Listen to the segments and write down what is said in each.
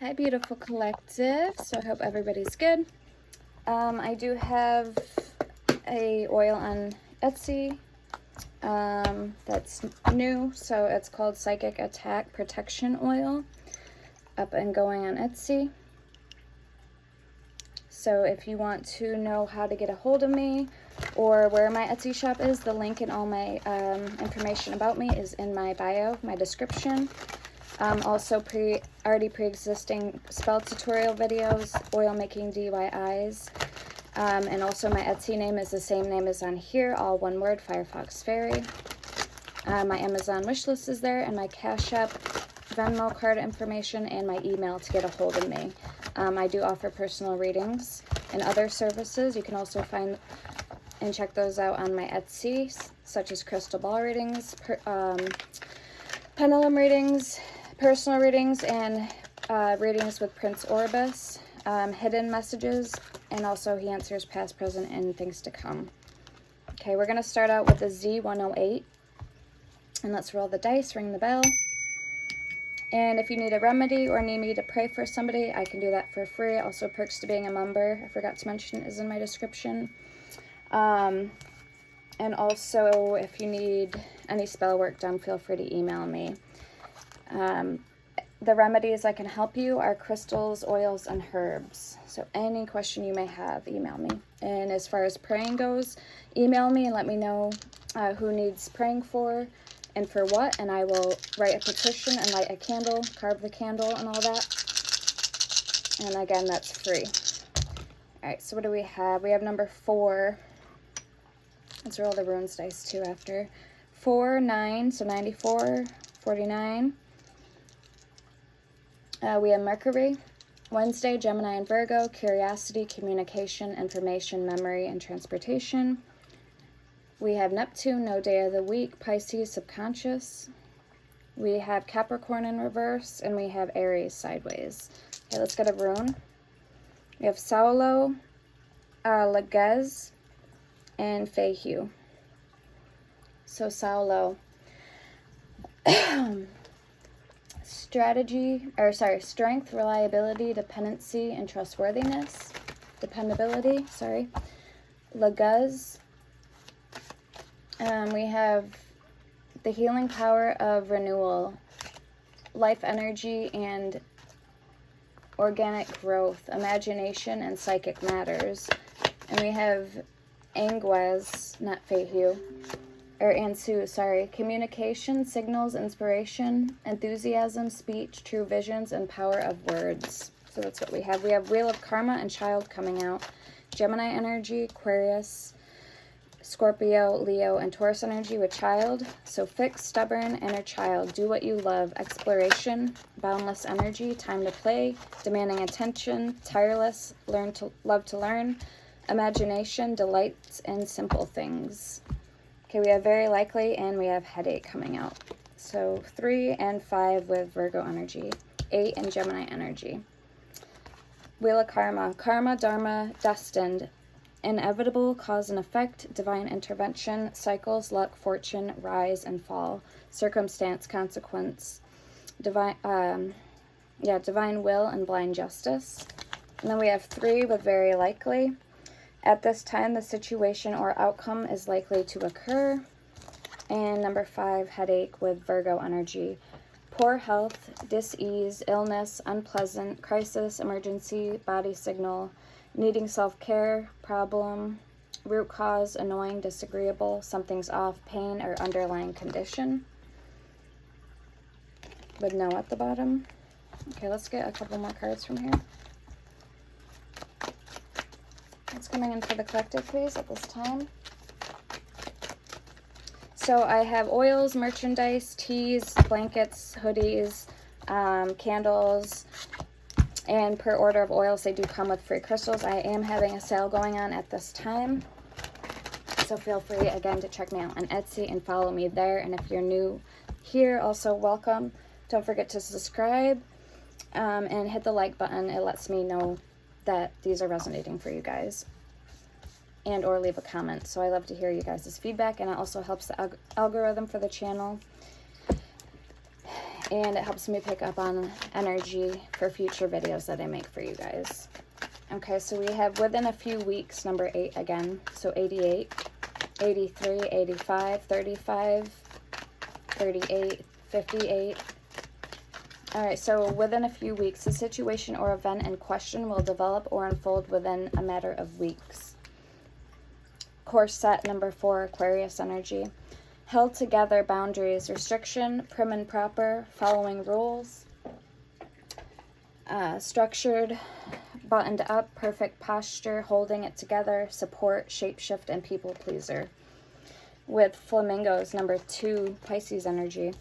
Hi, beautiful collective. So I hope everybody's good. I do have a oil on Etsy that's new. So it's called Psychic Attack Protection Oil, up and going on Etsy. So if you want to know how to get a hold of me or where my Etsy shop is, the link and all my information about me is in my bio, my description. Also already pre-existing spell tutorial videos, oil making DIYs, and also my Etsy name is the same name as on here, all one word, Firefox Fairy. My Amazon wishlist is there, and my Cash App, Venmo card information, and my email to get a hold of me. I do offer personal readings and other services. You can also find and check those out on my Etsy, such as crystal ball readings, pendulum readings, personal readings, and readings with Prince Orbis, hidden messages, and also he answers past, present, and things to come. Okay, we're going to start out with the Z108, and let's roll the dice, ring the bell. And if you need a remedy or need me to pray for somebody, I can do that for free. Also, perks to being a member, I forgot to mention, is in my description. And also, if you need any spell work done, feel free to email me. The remedies I can help you are crystals, oils, and herbs. So any question you may have, email me. And as far as praying goes, email me and let me know who needs praying for and for what, and I will write a petition and light a candle, carve the candle and all that. And again, that's free. All right, so what do we have? We have number 4. Let's roll the runes dice too after. 4, 9, so 94, 49. We have Mercury, Wednesday, Gemini and Virgo, curiosity, communication, information, memory, and transportation. We have Neptune, no day of the week, Pisces, subconscious. We have Capricorn in reverse, and we have Aries sideways. Okay, let's get a rune. We have Saulo, Legez, and Fehu. So Saulo. Strength, reliability, dependency, and trustworthiness. Dependability, sorry. Leguz. We have the healing power of renewal, life energy, and organic growth, imagination, and psychic matters. And we have Anguez, not Fehu. Or Ansu, sorry. Communication, signals, inspiration, enthusiasm, speech, true visions, and power of words. So that's what we have. We have Wheel of Karma and Child coming out. Gemini energy, Aquarius, Scorpio, Leo, and Taurus energy with Child. So fixed, stubborn, inner child. Do what you love. Exploration, boundless energy, time to play, demanding attention, tireless, love to learn, imagination, delights in simple things. Okay, we have very likely, and we have headache coming out. So 3 and 5 with Virgo energy, 8 and Gemini energy. Wheel of Karma, karma, dharma, destined, inevitable, cause and effect, divine intervention, cycles, luck, fortune, rise and fall, circumstance, consequence, divine will, and blind justice. And then we have 3 with very likely. At this time, the situation or outcome is likely to occur. And number 5, headache with Virgo energy. Poor health, dis-ease, illness, unpleasant, crisis, emergency, body signal, needing self-care, problem, root cause, annoying, disagreeable, something's off, pain, or underlying condition. With no at the bottom. Okay, let's get a couple more cards from here. What's coming in for the collective, please, at this time? So I have oils, merchandise, teas, blankets, hoodies, candles, and per order of oils, they do come with free crystals. I am having a sale going on at this time. So feel free, again, to check me out on Etsy and follow me there. And if you're new here, also welcome. Don't forget to subscribe and hit the like button. It lets me know that these are resonating for you guys, and or leave a comment. So I love to hear you guys' feedback, and it also helps the algorithm for the channel. and it helps me pick up on energy for future videos that I make for you guys. Okay, so we have within a few weeks, number 8 again. So 88, 83, 85, 35, 38, 58. All right, so within a few weeks, the situation or event in question will develop or unfold within a matter of weeks. Course set, number 4, Aquarius energy. Held together boundaries, restriction, prim and proper, following rules, structured, buttoned up, perfect posture, holding it together, support, shapeshift, and people pleaser. With flamingos, number 2, Pisces energy.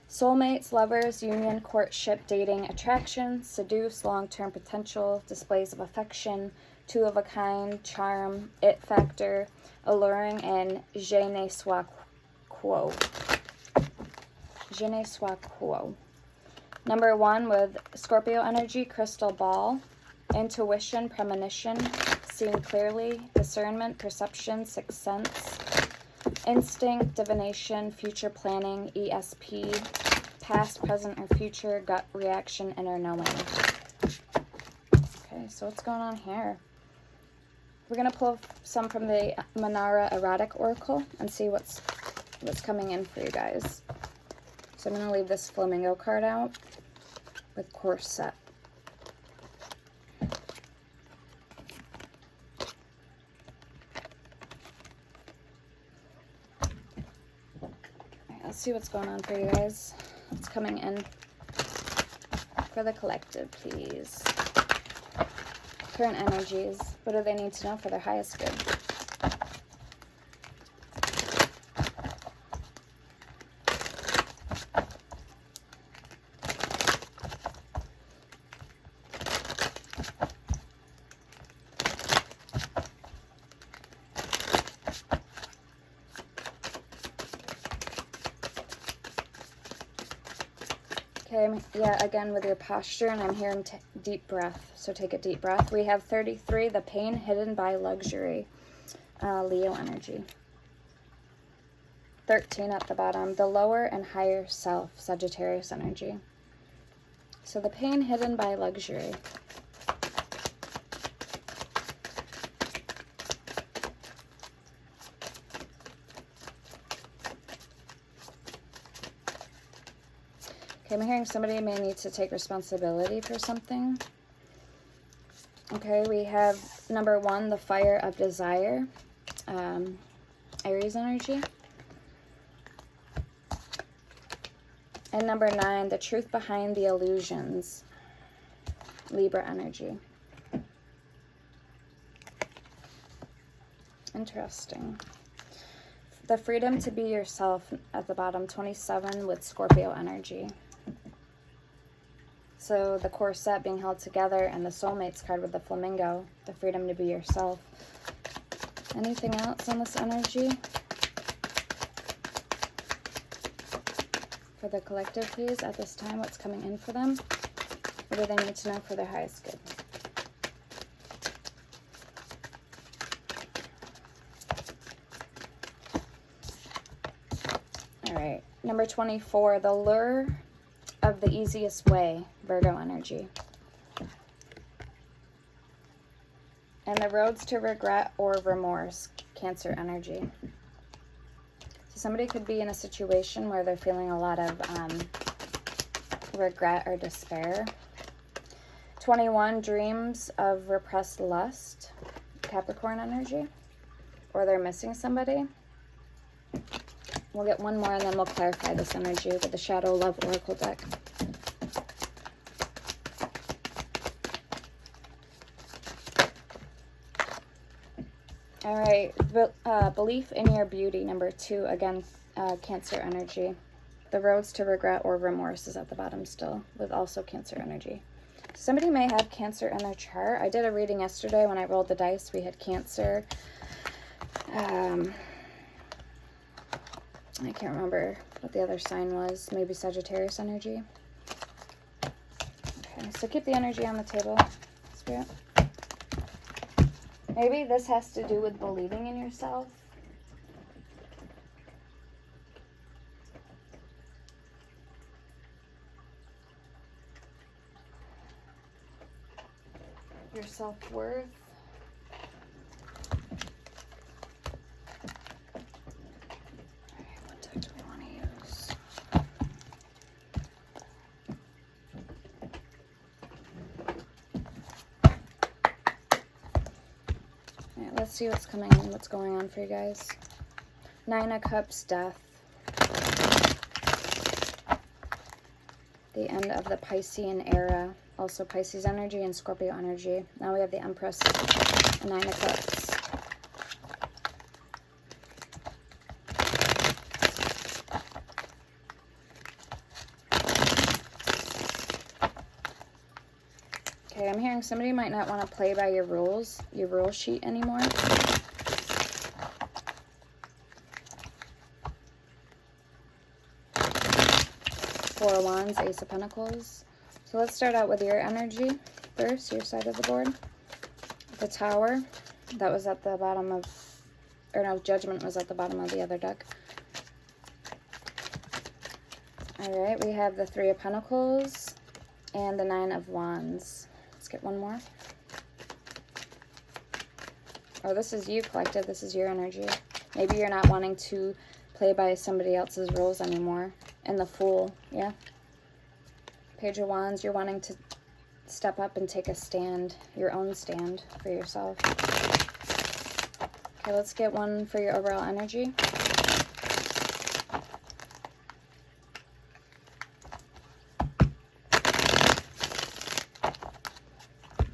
Soulmates, lovers, union, courtship, dating, attraction, seduce, long-term potential, displays of affection, 2 of a kind, charm, it factor, alluring, and je ne sais quoi. Je ne sais quoi. Number 1 with Scorpio energy, crystal ball, intuition, premonition, seeing clearly, discernment, perception, sixth sense, instinct, divination, future planning, ESP, past, present, or future, gut reaction, inner knowing. Okay, so what's going on here? We're going to pull some from the Manara Erotic Oracle and see what's coming in for you guys. So I'm going to leave this flamingo card out with course set. Let's see what's going on for you guys. What's coming in for the collective, please. Current energies. What do they need to know for their highest good? Okay, yeah, again with your posture, and I'm hearing deep breath, so take a deep breath. We have 33, the pain hidden by luxury, Leo energy. 13 at the bottom, the lower and higher self, Sagittarius energy. So the pain hidden by luxury. Okay, I'm hearing somebody may need to take responsibility for something. Okay, we have number 1, the fire of desire, Aries energy. And number 9, the truth behind the illusions, Libra energy. Interesting. The freedom to be yourself at the bottom, 27, with Scorpio energy. So the core set being held together, and the soulmates card with the flamingo, the freedom to be yourself. Anything else on this energy for the collective, please, at this time? What's coming in for them? What do they need to know for their highest good? All right, number 24, the lure of the easiest way, Virgo energy. And the roads to regret or remorse, Cancer energy. So somebody could be in a situation where they're feeling a lot of regret or despair. 21, dreams of repressed lust, Capricorn energy. Or they're missing somebody. We'll get one more and then we'll clarify this energy with the Shadow Love Oracle deck. All right, belief in your beauty, number 2, again, Cancer energy. The roads to regret or remorse is at the bottom still, with also Cancer energy. Somebody may have Cancer in their chart. I did a reading yesterday when I rolled the dice. We had Cancer. I can't remember what the other sign was. Maybe Sagittarius energy. Okay, so keep the energy on the table, Spirit. Maybe this has to do with believing in yourself. Your self-worth. Alright, what deck do we want to use? Alright, let's see what's coming in, what's going on for you guys. Nine of Cups, Death. The end of the Piscean era. Also Pisces energy and Scorpio energy. Now we have the Empress and Nine of Cups. Okay, I'm hearing somebody might not want to play by your rules, your rule sheet anymore. Four of Wands, Ace of Pentacles. So let's start out with your energy first, your side of the board. The Tower, that was at the bottom of, or no, Judgment was at the bottom of the other deck. Alright, we have the Three of Pentacles and the Nine of Wands. Let's get one more. Oh, this is you, collective. This is your energy. Maybe you're not wanting to play by somebody else's rules anymore. And the Fool, yeah. Page of Wands, you're wanting to step up and take a stand, your own stand for yourself. Okay, let's get one for your overall energy.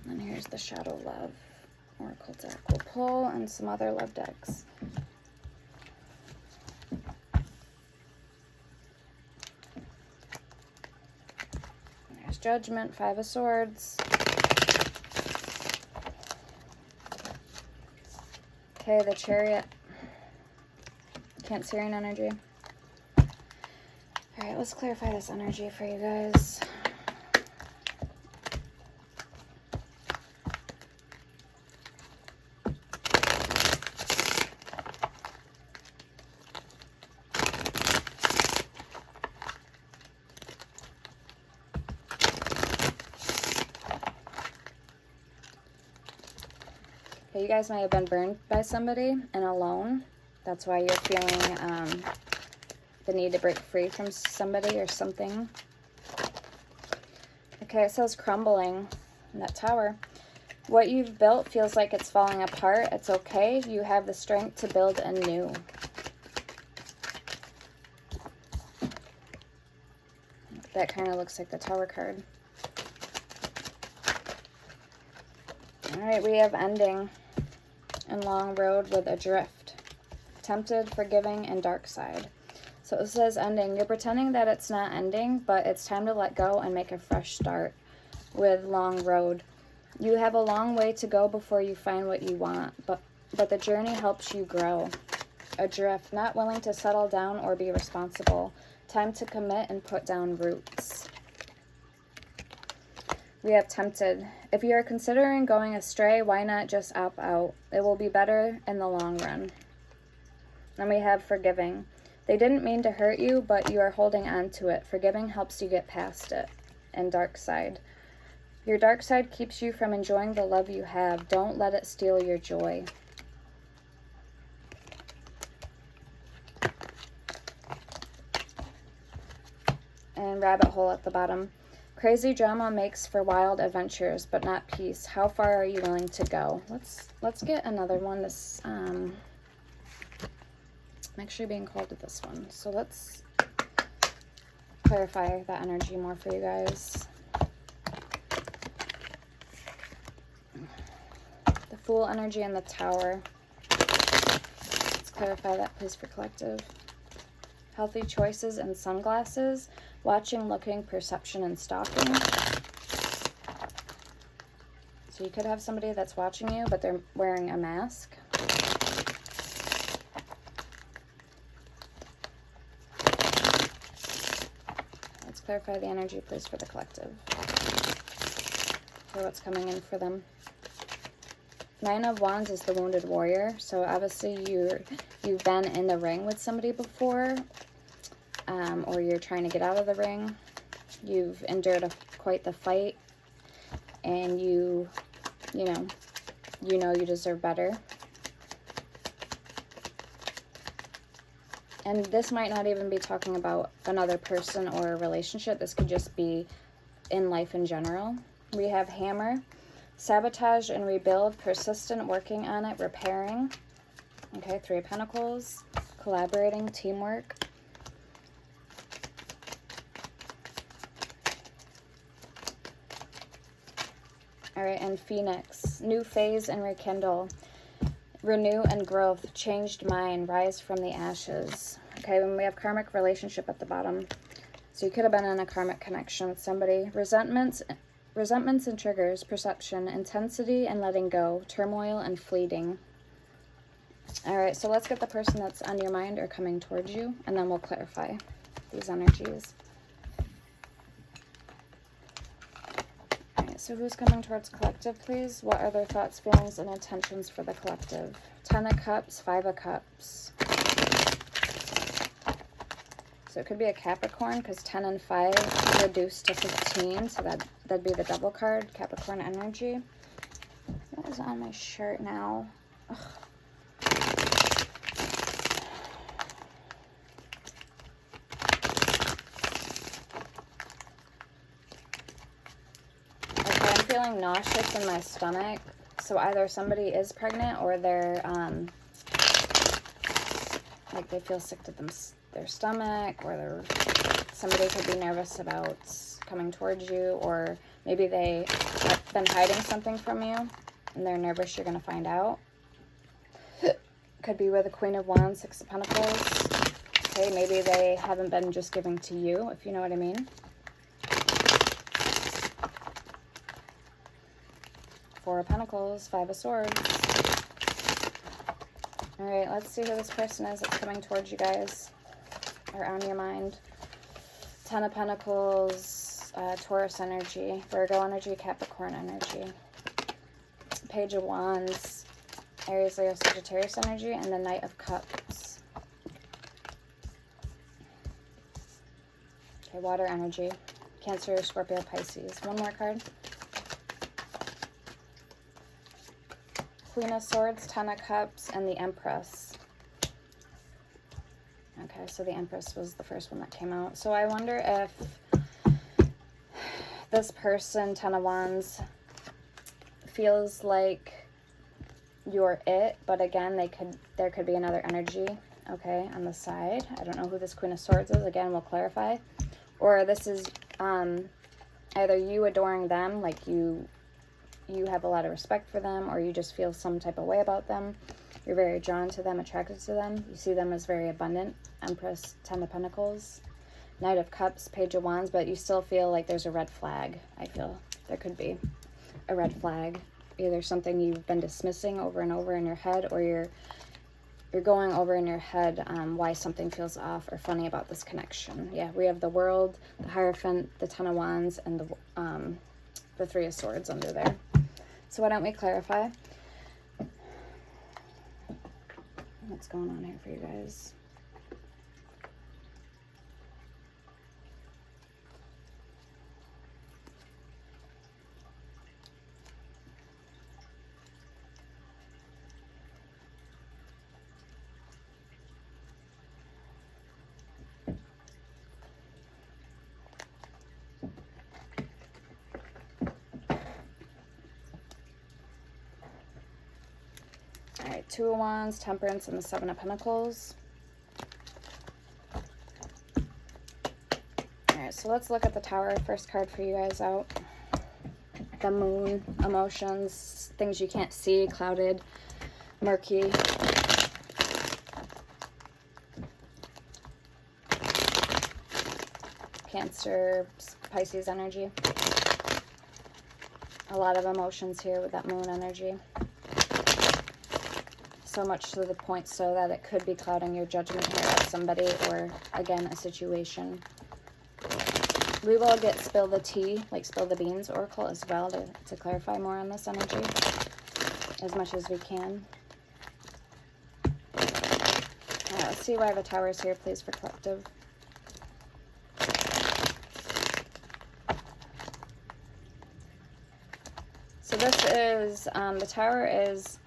And here's the Shadow Love Oracle deck. We'll pull and some other love decks. Judgment, Five of Swords. Okay, the Chariot. Cancerian energy. Alright, let's clarify this energy for you guys. You guys might have been burned by somebody and alone. That's why you're feeling the need to break free from somebody or something. Okay, it says crumbling in that Tower. What you've built feels like it's falling apart. It's okay. You have the strength to build anew. That kind of looks like the Tower card. Alright, we have ending and long road with adrift. Tempted, forgiving, and dark side. So it says ending. You're pretending that it's not ending, but it's time to let go and make a fresh start with long road. You have a long way to go before you find what you want, but the journey helps you grow. Adrift, not willing to settle down or be responsible. Time to commit and put down roots. We have tempted. If you are considering going astray, why not just opt out? It will be better in the long run. Then we have forgiving. They didn't mean to hurt you, but you are holding on to it. Forgiving helps you get past it. And dark side. Your dark side keeps you from enjoying the love you have. Don't let it steal your joy. And rabbit hole at the bottom. Crazy drama makes for wild adventures, but not peace. How far are you willing to go? Let's get another one. This I'm actually being called to this one. So let's clarify that energy more for you guys. The Fool energy and the Tower. Let's clarify that, please, for collective. Healthy choices and sunglasses. Watching, looking, perception, and stalking. So you could have somebody that's watching you, but they're wearing a mask. Let's clarify the energy, please, for the collective. For what's coming in for them. Nine of Wands is the wounded warrior. So obviously you've been in the ring with somebody before. Or you're trying to get out of the ring. You've endured quite the fight, and you you know you deserve better. And this might not even be talking about another person or a relationship. This could just be in life in general. We have hammer, sabotage and rebuild, persistent, working on it, repairing. Okay, 3 of Pentacles, collaborating, teamwork. All right, and Phoenix, new phase and rekindle, renew and growth, changed mind, rise from the ashes. Okay, when we have karmic relationship at the bottom. So you could have been in a karmic connection with somebody. Resentments and triggers, perception, intensity and letting go, turmoil and fleeting. All right, so let's get the person that's on your mind or coming towards you, and then we'll clarify these energies. All right, so who's coming towards collective, please? What are their thoughts, feelings, and intentions for the collective? 10 of Cups, 5 of Cups. So it could be a Capricorn, because 10 and 5 reduced to 15, so that'd be the double card, Capricorn energy. What is on my shirt now? Ugh. Okay, I'm feeling nauseous in my stomach, so either somebody is pregnant or they're, like they feel sick to their stomach, or somebody could be nervous about coming towards you, or maybe they have been hiding something from you and they're nervous you're going to find out. Could be with the Queen of Wands, 6 of Pentacles. Okay, maybe they haven't been just giving to you, if you know what I mean. 4 of Pentacles, 5 of Swords. All right, let's see who this person is that's coming towards you guys, or on your mind. 10 of Pentacles, Taurus energy, Virgo energy, Capricorn energy. Page of Wands, Aries, Leo, Sagittarius energy, and the Knight of Cups. Okay, water energy, Cancer, Scorpio, Pisces. One more card. Queen of Swords, 10 of Cups, and the Empress. Okay, so the Empress was the first one that came out. So I wonder if this person, 10 of Wands, feels like you're it, but again, there could be another energy, okay, on the side. I don't know who this Queen of Swords is. Again, we'll clarify. Or this is either you adoring them, like you have a lot of respect for them, or you just feel some type of way about them. You're very drawn to them, attracted to them. You see them as very abundant. Empress, 10 of Pentacles, Knight of Cups, Page of Wands, but you still feel like there's a red flag. I feel there could be a red flag. Either something you've been dismissing over and over in your head, or you're going over in your head why something feels off or funny about this connection. Yeah, we have the World, the Hierophant, the 10 of Wands, and the 3 of Swords under there. So why don't we clarify what's going on here for you guys? All right, 2 of Wands, Temperance, and the 7 of Pentacles. All right, so let's look at the Tower. First card for you guys out. The Moon, emotions, things you can't see, clouded, murky. Cancer, Pisces energy. A lot of emotions here with that Moon energy. So much to the point so that it could be clouding your judgment here of somebody, or again, a situation. We will get Spill the Tea, like Spill the Beans Oracle as well, to clarify more on this energy as much as we can. All right, let's see why the Tower is here, please, for collective. So this is, the Tower is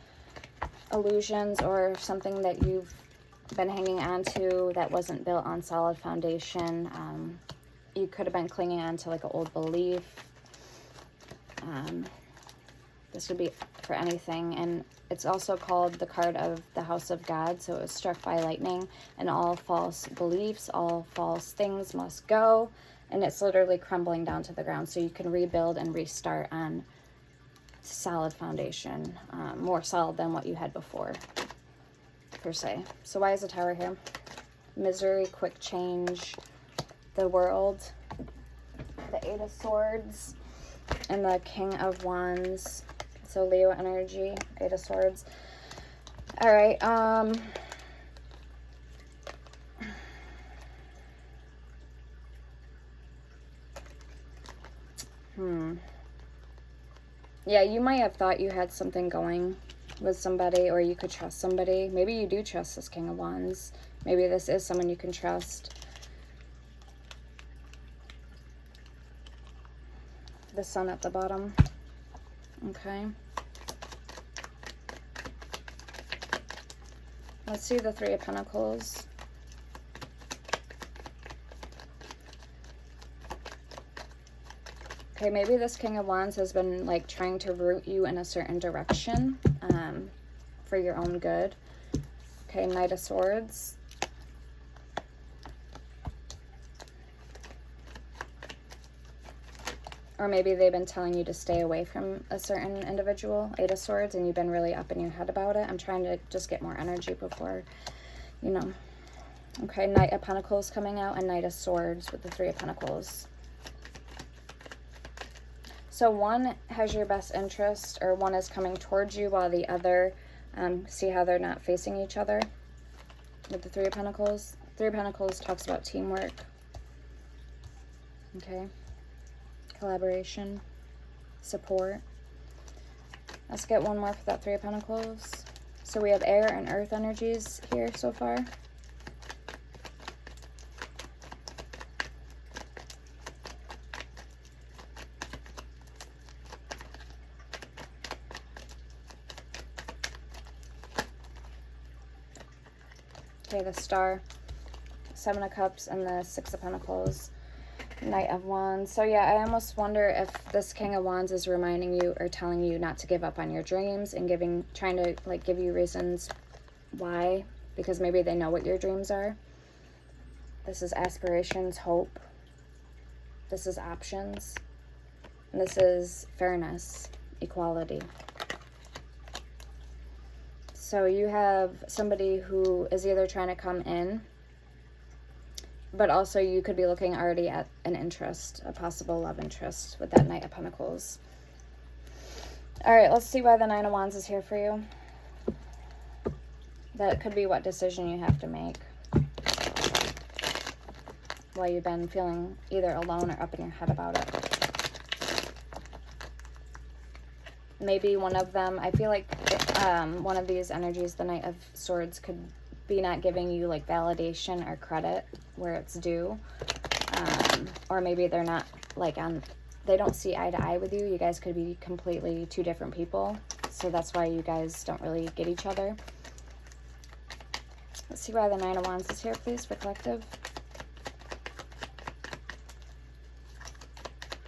illusions or something that you've been hanging on to that wasn't built on solid foundation. You could have been clinging on to like an old belief. This would be for anything. And it's also called the card of the House of God. So it was struck by lightning, and all false beliefs, all false things must go. And it's literally crumbling down to the ground. So you can rebuild and restart on solid foundation, more solid than what you had before, per se. So why is the Tower here? Misery, quick change, the World, the Eight of Swords, and the King of Wands. So Leo energy, Eight of Swords. All right. Yeah, you might have thought you had something going with somebody, or you could trust somebody. Maybe you do trust this King of Wands. Maybe this is someone you can trust. The Sun at the bottom. Okay. Let's see the Three of Pentacles. Okay, maybe this King of Wands has been like trying to root you in a certain direction for your own good. Okay, Knight of Swords. Or maybe they've been telling you to stay away from a certain individual, Eight of Swords, and you've been really up in your head about it. I'm trying to just get more energy before, you know. Okay, Knight of Pentacles coming out, and Knight of Swords with the Three of Pentacles. So one has your best interest, or one is coming towards you, while the other, see how they're not facing each other with the Three of Pentacles. Three of Pentacles talks about teamwork. Okay. Collaboration, support. Let's get one more for that Three of Pentacles. So we have air and earth energies here so far. Okay, the Star, Seven of Cups, and the Six of Pentacles. Knight of Wands. So yeah, I almost wonder if this King of Wands is reminding you or telling you not to give up on your dreams, and trying to like give you reasons why, because maybe they know what your dreams are. This is aspirations, hope. This is options. And this is fairness, equality. So you have somebody who is either trying to come in, but also you could be looking already at an interest, a possible love interest with that Knight of Pentacles. All right, let's see why the Nine of Wands is here for you. That could be what decision you have to make. Why you've been feeling either alone or up in your head about it. Maybe one of them, I feel like one of these energies, the Knight of Swords, could be not giving you like validation or credit where it's due, or maybe they're not like they don't see eye to eye with you. You guys could be completely two different people, so that's why you guys don't really get each other. Let's see why the Nine of Wands is here, please, for collective.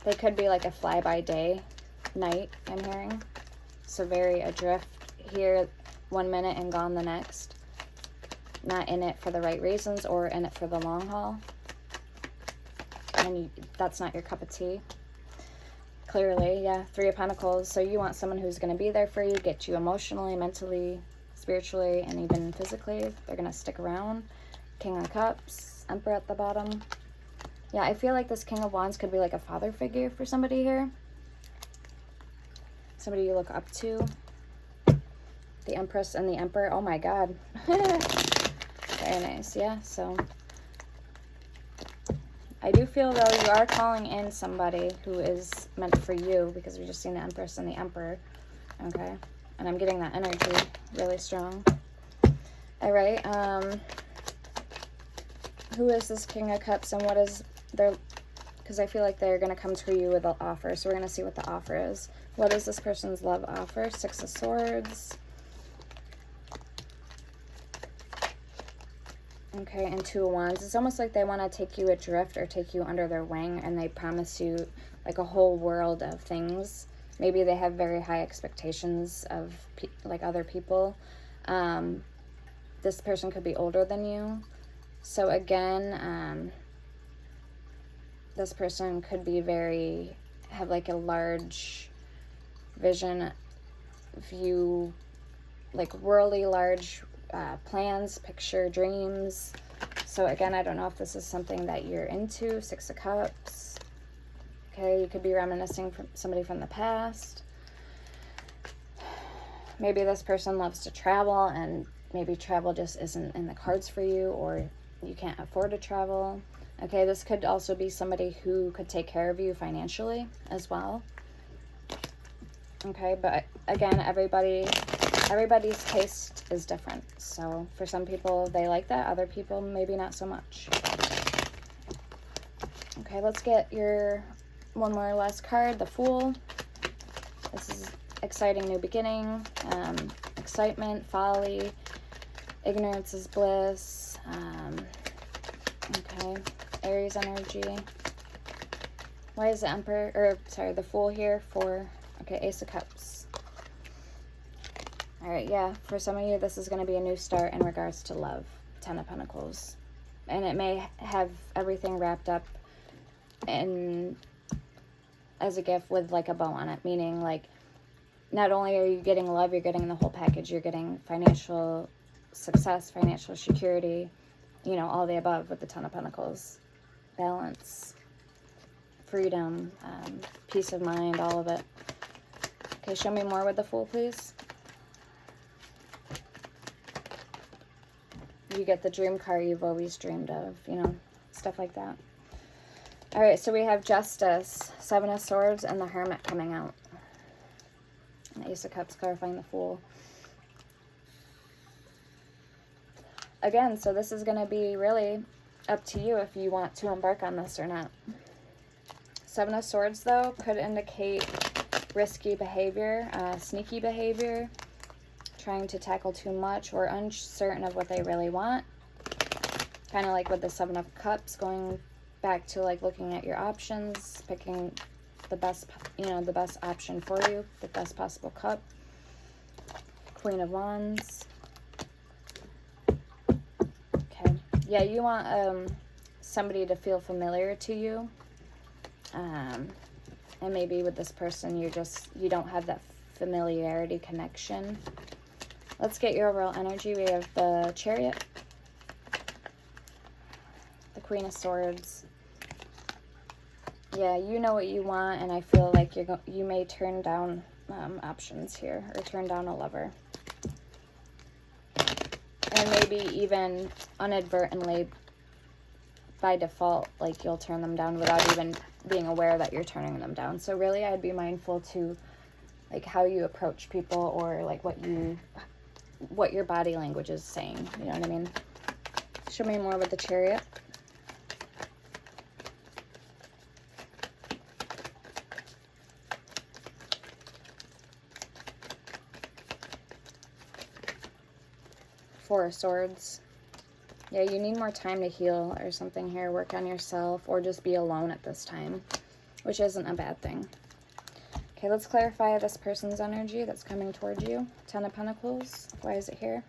They could be like a fly-by-day night, I'm hearing. So very adrift here 1 minute and gone the next. Not in it for the right reasons, or in it for the long haul. And that's not your cup of tea. Clearly, yeah. Three of Pentacles. So you want someone who's going to be there for you, get you emotionally, mentally, spiritually, and even physically. They're going to stick around. King of Cups, Emperor at the bottom. Yeah, I feel like this King of Wands could be like a father figure for somebody here. Somebody you look up to. The Empress and the Emperor. Oh my God. Very nice, yeah. So I do feel, though, you are calling in somebody who is meant for you, because we just seen the Empress and the Emperor. Okay. And I'm getting that energy really strong. All right. Who is this King of Cups, and what is their... because I feel like they're going to come to you with an offer. So we're going to see what the offer is. What is this person's love offer? Six of Swords. Okay, and Two of Wands. It's almost like they want to take you adrift or take you under their wing, and they promise you like a whole world of things. Maybe they have very high expectations of like other people. This person could be older than you. So again, this person could be have like a large vision, view, like worldly large plans, picture, dreams. So again, I don't know if this is something that you're into. Six of Cups. Okay, you could be reminiscing from somebody from the past. Maybe this person loves to travel, and maybe travel just isn't in the cards for you, or you can't afford to travel. Okay, this could also be somebody who could take care of you financially as well. Okay, but again, everybody's taste is different. So for some people, they like that. Other people, maybe not so much. Okay, let's get your one more last card, the Fool. This is exciting new beginning, excitement, folly, ignorance is bliss. Okay, Aries energy. Why is the Emperor, or sorry, the Fool here for, okay, Ace of Cups. All right, yeah, for some of you, this is going to be a new start in regards to love. Ten of Pentacles. And it may have everything wrapped up in as a gift with like a bow on it, meaning like not only are you getting love, you're getting the whole package. You're getting financial success, financial security, you know, all the above with the Ten of Pentacles. Balance, freedom, peace of mind, all of it. Okay, show me more with the Fool, please. You get the dream car you've always dreamed of, you know, stuff like that. All right, so we have Justice, Seven of Swords, and the Hermit coming out. And Ace of Cups clarifying the Fool. Again, so this is going to be really up to you if you want to embark on this or not. Seven of Swords, though, could indicate risky behavior, sneaky behavior, trying to tackle too much, or uncertain of what they really want. Kind of like with the Seven of Cups, going back to like looking at your options, picking the best, you know, the best option for you, the best possible cup. Queen of Wands. Okay, yeah, you want somebody to feel familiar to you, and maybe with this person you don't have that familiarity connection. Let's get your overall energy. We have the Chariot, the Queen of Swords. Yeah, you know what you want, and I feel like you may turn down options here, or turn down a lover. And maybe even inadvertently, by default, like you'll turn them down without even being aware that you're turning them down. So really, I'd be mindful to like how you approach people, or like what your body language is saying. You know what I mean? Show me more with the Chariot. Four of Swords. Yeah, you need more time to heal or something here. Work on yourself, or just be alone at this time, which isn't a bad thing. Okay, let's clarify this person's energy that's coming towards you. Ten of Pentacles. Why is it here?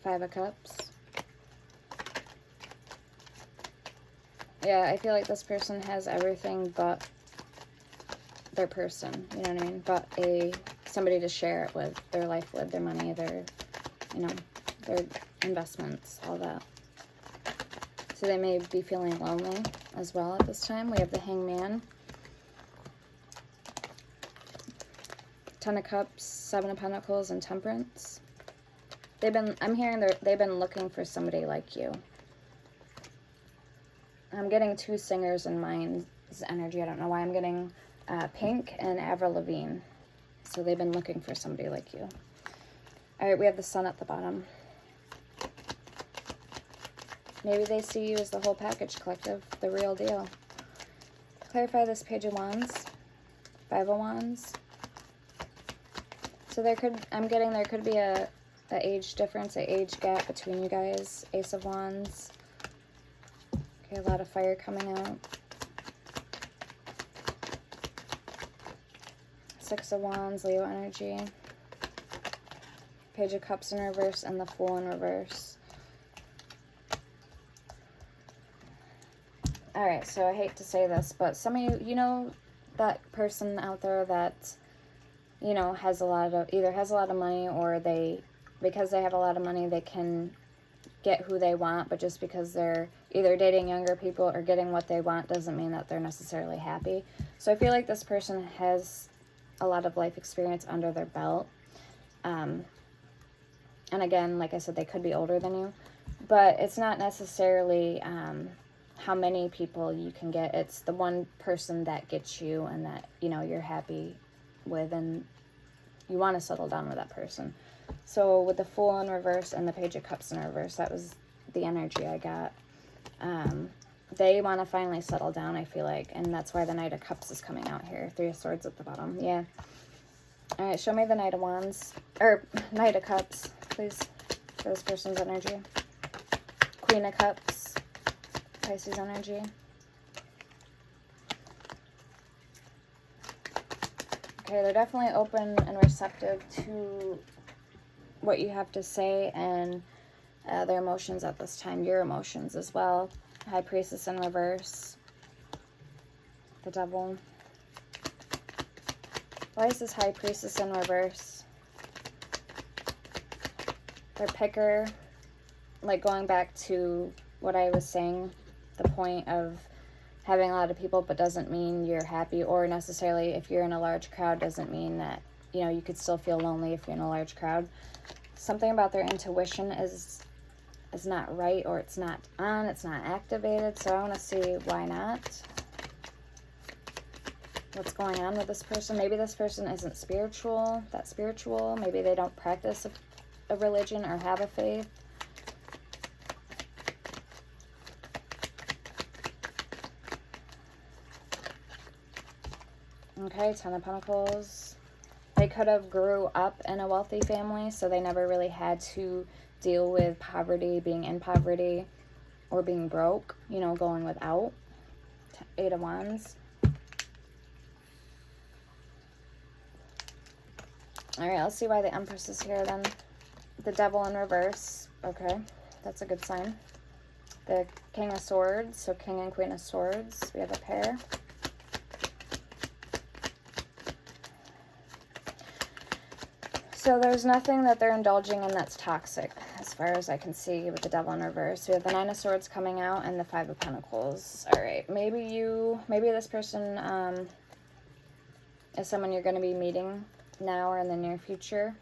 Five of Cups. Yeah, I feel like this person has everything but their person, you know what I mean? But somebody to share it with, their life with, their money, their, you know, their investments, all that. So they may be feeling lonely as well at this time. We have the Hangman. Ten of Cups, Seven of Pentacles, and Temperance. I'm hearing they've been looking for somebody like you. I'm getting two singers in mind's energy. I don't know why. I'm getting Pink and Avril Lavigne. So they've been looking for somebody like you. All right, we have the Sun at the bottom. Maybe they see you as the whole package, collective, the real deal. Clarify this Page of Wands, Five of Wands. So I'm getting there could be a age difference, an age gap between you guys. Ace of Wands. Okay, a lot of fire coming out. Six of Wands, Leo energy. Page of Cups in reverse and the Fool in reverse. Alright, so I hate to say this, but some of you, you know that person out there that, you know, has a lot of, either has a lot of money or because they have a lot of money, they can get who they want, but just because they're either dating younger people or getting what they want doesn't mean that they're necessarily happy. So I feel like this person has a lot of life experience under their belt. And again, like I said, they could be older than you, but it's not necessarily how many people you can get. It's the one person that gets you and that, you know, you're happy with and you want to settle down with that person. So with the Fool in reverse and the Page of Cups in reverse, that was the energy I got. They want to finally settle down, I feel like, and that's why the Knight of Cups is coming out here. Three of Swords at the bottom. Yeah. All right, show me the Knight of Wands, or Knight of Cups, please, for this person's energy. Queen of Cups, Pisces energy. Okay, they're definitely open and receptive to what you have to say and their emotions at this time, your emotions as well. High Priestess in reverse. The Devil. Why is this High Priestess in reverse? Their picker, like going back to what I was saying, the point of having a lot of people but doesn't mean you're happy, or necessarily if you're in a large crowd doesn't mean that, you know, you could still feel lonely if you're in a large crowd. Something about their intuition is not right, or it's not on, it's not activated, so I want to see why not. What's going on with this person? Maybe this person isn't spiritual, maybe they don't practice a religion or have a faith. Okay, Ten of Pentacles. They could have grew up in a wealthy family, so they never really had to deal with poverty, being in poverty, or being broke, you know, going without. Eight of Wands. Alright, let's see why the Empress is here then. The Devil in reverse. Okay, that's a good sign. The King of Swords, so King and Queen of Swords. We have a pair. So there's nothing that they're indulging in that's toxic, as far as I can see with the Devil in reverse. We have the Nine of Swords coming out and the Five of Pentacles. All right, maybe this person is someone you're going to be meeting now or in the near future.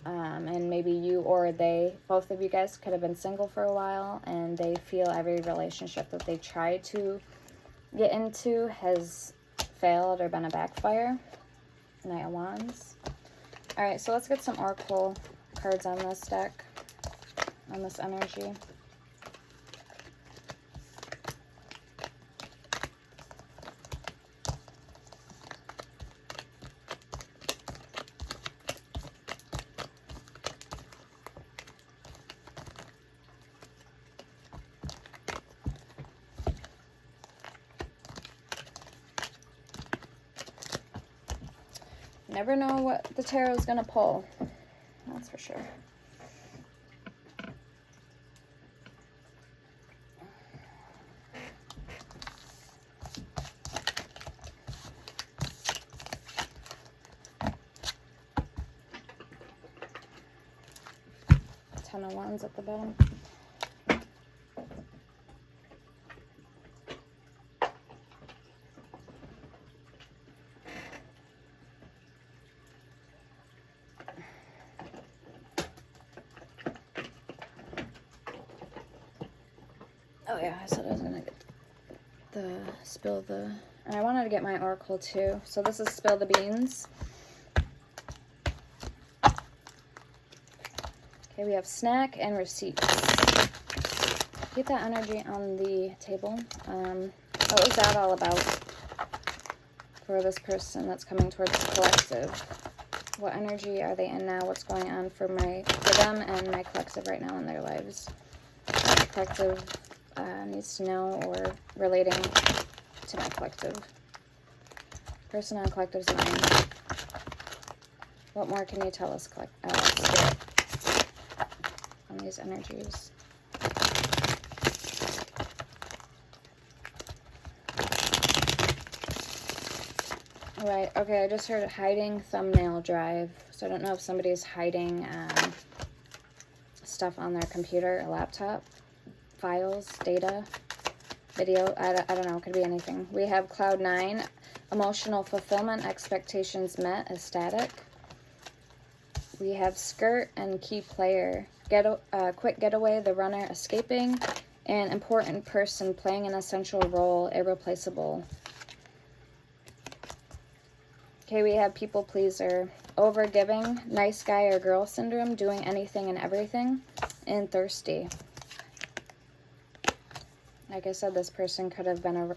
And maybe you or they, both of you guys could have been single for a while, and they feel every relationship that they tried to get into has failed or been a backfire. Knight of Wands. Alright, so let's get some oracle cards on this deck, on this energy. Never know what the tarot is going to pull. That's for sure. Ten of Wands at the bottom. Oh yeah, I said I was gonna get the spill the. And I wanted to get my oracle too. So this is spill the beans. Okay, we have snack and receipts. Keep that energy on the table. What was that all about for this person that's coming towards the collective? What energy are they in now? What's going on for them and my collective right now in their lives? The collective needs to know, or relating to my collective. Person on collective's mind. What more can you tell us, Spirit, on these energies? Right, okay, I just heard hiding thumbnail drive. So I don't know if somebody's hiding stuff on their computer or laptop. Files, data, video, I don't know, it could be anything. We have Cloud 9, emotional fulfillment, expectations met, ecstatic. We have skirt and key player, quick getaway, the runner escaping, and important person playing an essential role, irreplaceable. Okay, we have people pleaser, overgiving, nice guy or girl syndrome, doing anything and everything, and thirsty. Like I said, this person could have been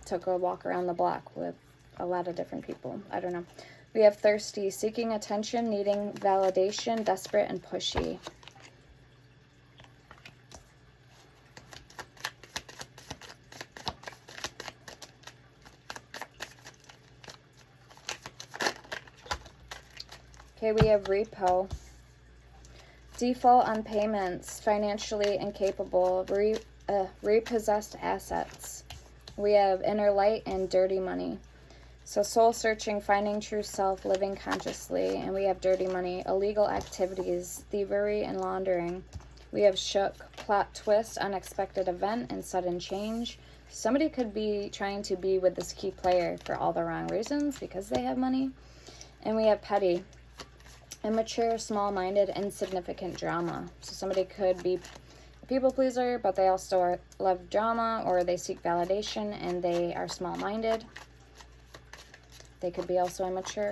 took a walk around the block with a lot of different people. I don't know. We have thirsty, seeking attention, needing validation, desperate, and pushy. Okay, we have repo. Default on payments, financially incapable, repossessed assets. We have inner light and dirty money. So soul searching, finding true self, living consciously. And we have dirty money, illegal activities, thievery and laundering. We have shook, plot twist, unexpected event, and sudden change. Somebody could be trying to be with this key player for all the wrong reasons because they have money. And we have petty, immature, small-minded, insignificant drama. So somebody could be a people pleaser, but they also love drama, or they seek validation and they are small-minded. They could be also immature.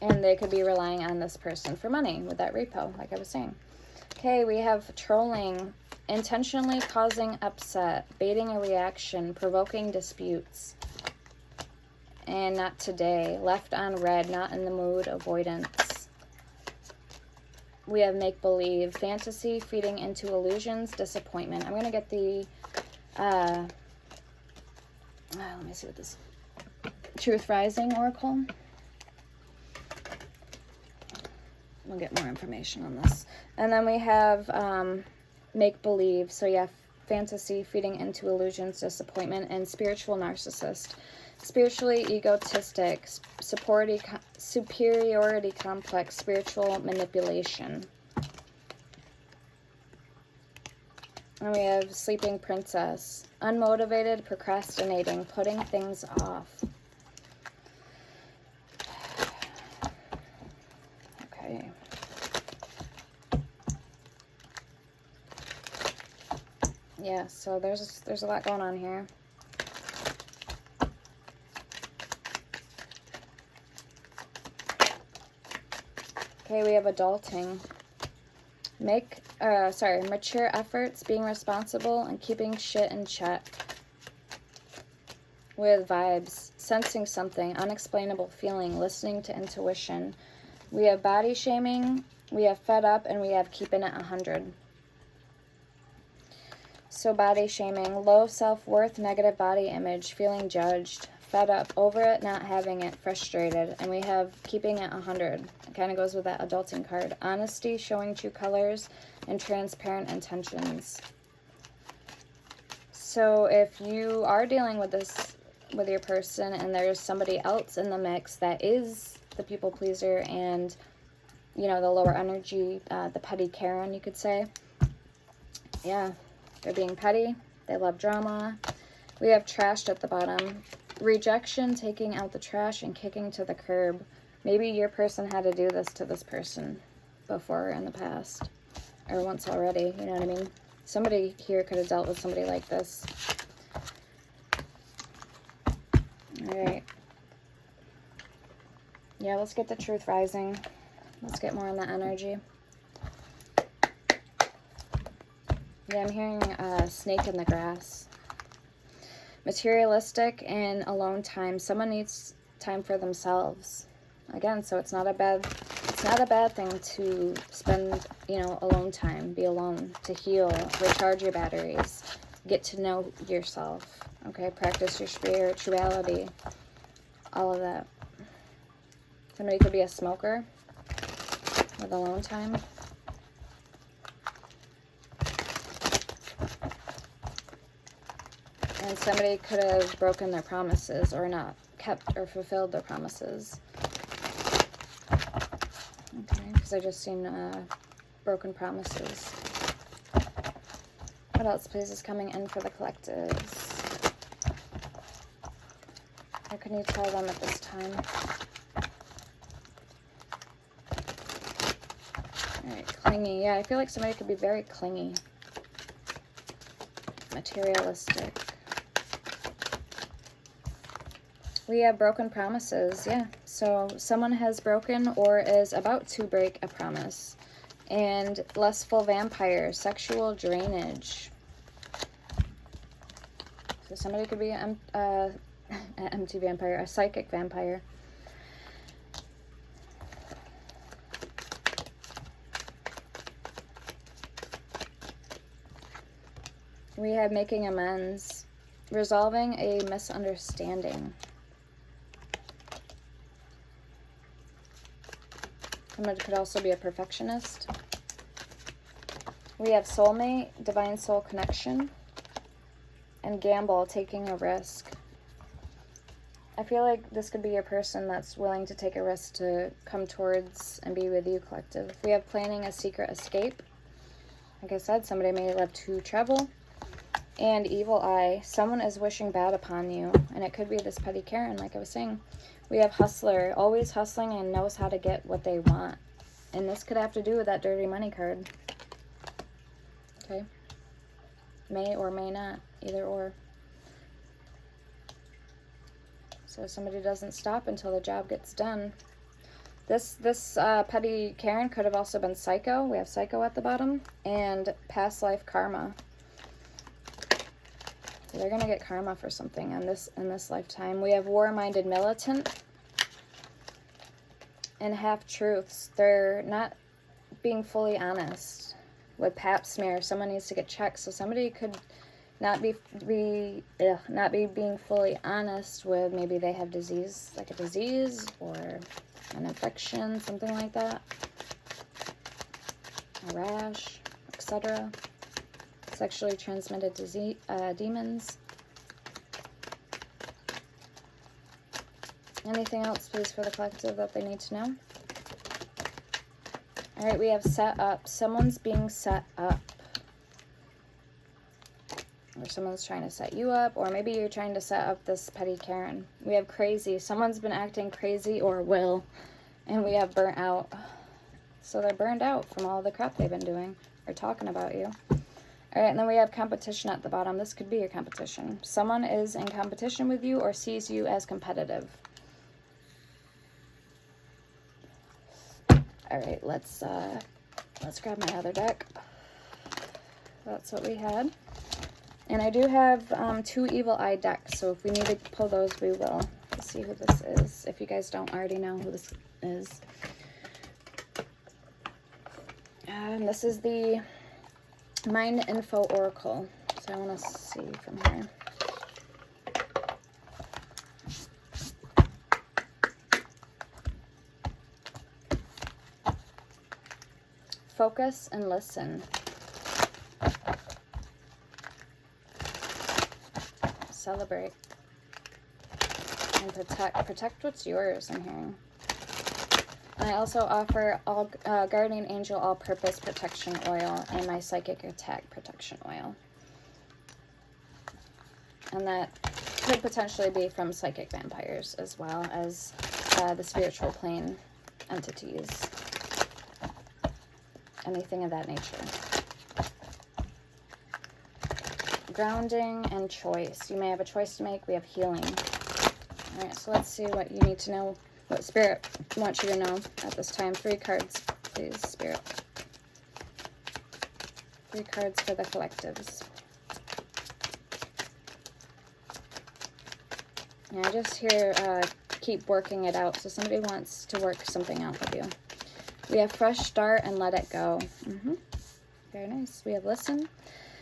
And they could be relying on this person for money with that repo, like I was saying. Okay, we have trolling, intentionally causing upset, baiting a reaction, provoking disputes. And not today. Left on red, not in the mood, avoidance. We have make-believe, fantasy, feeding into illusions, disappointment. I'm going to get the, let me see what this, Truth Rising Oracle. We'll get more information on this. And then we have make-believe. So yeah, fantasy, feeding into illusions, disappointment, and spiritual narcissist. Spiritually egotistic, superiority complex, spiritual manipulation. And we have sleeping princess, unmotivated, procrastinating, putting things off. Okay. Yeah, so there's a lot going on here. Okay, we have adulting. Mature efforts, being responsible, and keeping shit in check. With vibes, sensing something, unexplainable feeling, listening to intuition. We have body shaming, we have fed up, and we have keeping it 100. So body shaming, low self-worth, negative body image, feeling judged, fed up, over it, not having it, frustrated. And we have keeping it 100. It kind of goes with that adulting card. Honesty, showing true colors, and transparent intentions. So if you are dealing with this with your person and there's somebody else in the mix that is the people pleaser and, the lower energy, the petty Karen, you could say. Yeah, they're being petty. They love drama. We have trashed at the bottom. Rejection, taking out the trash and kicking to the curb. Maybe your person had to do this to this person before in the past. Or once already, you know what I mean? Somebody here could have dealt with somebody like this. All right. Yeah, let's get the truth rising. Let's get more on the energy. Yeah, I'm hearing a snake in the grass. Materialistic and alone time. Someone needs time for themselves. Again, so it's not a bad thing to spend, you know, alone time, be alone, to heal, recharge your batteries, get to know yourself. Okay, practice your spirituality, all of that. Somebody could be a smoker with alone time. And somebody could have broken their promises or not kept or fulfilled their promises. Okay, because I just seen broken promises. What else, please, is coming in for the collectives? What can you tell them at this time? Alright, clingy. Yeah, I feel like somebody could be very clingy. Materialistic. We have broken promises, yeah. So someone has broken or is about to break a promise. And lustful vampire, sexual drainage. So somebody could be an empty vampire, a psychic vampire. We have making amends, resolving a misunderstanding. Someone could also be a perfectionist. We have soulmate, divine soul connection, and gamble, taking a risk. I feel like this could be a person that's willing to take a risk to come towards and be with you, collective. We have planning a secret escape. Like I said, somebody may love to travel. And evil eye, someone is wishing bad upon you. And it could be this petty Karen, like I was saying. We have hustler, always hustling and knows how to get what they want. And this could have to do with that dirty money card. Okay. May or may not, either or. So somebody doesn't stop until the job gets done. This petty Karen could have also been psycho. We have psycho at the bottom. And past life karma. So they're going to get karma for something in this lifetime. We have war-minded militant and half-truths. They're not being fully honest. With pap smear, someone needs to get checked. So somebody could not be being fully honest with, maybe they have disease, like a disease or an infection, something like that. A rash, etc. Sexually transmitted disease, demons. Anything else, please, for the collective that they need to know? All right, we have set up. Someone's being set up. Or someone's trying to set you up, or maybe you're trying to set up this petty Karen. We have crazy. Someone's been acting crazy or will. And we have burnt out. So they're burned out from all the crap they've been doing or talking about you. All right, and then we have competition at the bottom. This could be your competition. Someone is in competition with you or sees you as competitive. All right, let's grab my other deck. That's what we had. And I do have 2 evil eye decks, so if we need to pull those, we will. Let's see who this is, if you guys don't already know who this is. And this is the Mind Info Oracle. So I want to see from here. Focus and listen. Celebrate. And protect. Protect what's yours, I'm hearing. I also offer all Guardian Angel All-Purpose Protection Oil and my Psychic Attack Protection Oil. And that could potentially be from psychic vampires as well as the spiritual plane entities. Anything of that nature. grounding and choice. You may have a choice to make. We have healing. All right, so let's see what you need to know, what Spirit wants you to know at this time. 3 cards, please, Spirit. 3 cards for the collectives. Yeah, I just hear keep working it out. So somebody wants to work something out with you. We have fresh start and let it go. Very nice. We have listen.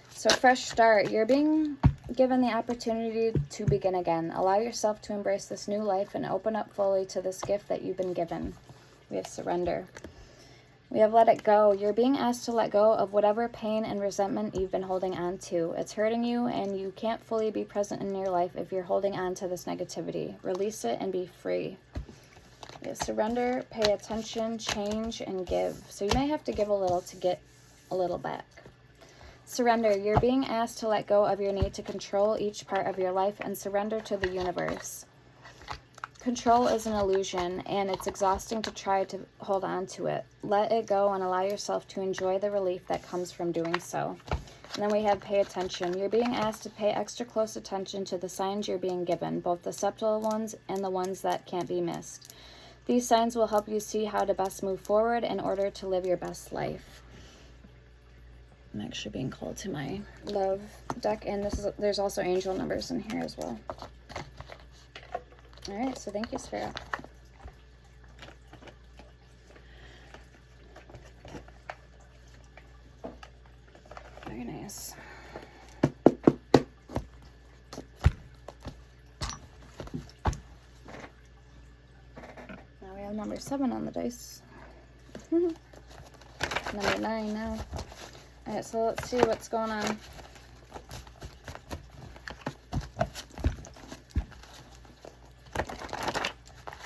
So fresh start. You're being given the opportunity to begin again. Allow yourself to embrace this new life and open up fully to this gift that you've been given. We have surrender. We have let it go. You're being asked to let go of whatever pain and resentment you've been holding on to. It's hurting you, and you can't fully be present in your life if you're holding on to this negativity. Release it and be free. We have surrender, pay attention, change, and give. So you may have to give a little to get a little back. Surrender. You're being asked to let go of your need to control each part of your life and surrender to the universe. Control is an illusion, and it's exhausting to try to hold on to it. Let it go and allow yourself to enjoy the relief that comes from doing so. And then we have pay attention. You're being asked to pay extra close attention to the signs you're being given, both the subtle ones and the ones that can't be missed. These signs will help you see how to best move forward in order to live your best life. I'm actually being called to my love deck, and there's also angel numbers in here as well. All right, so thank you, Spirit. Very nice. Now we have number 7 on the dice. Number 9 now. All right, so let's see what's going on.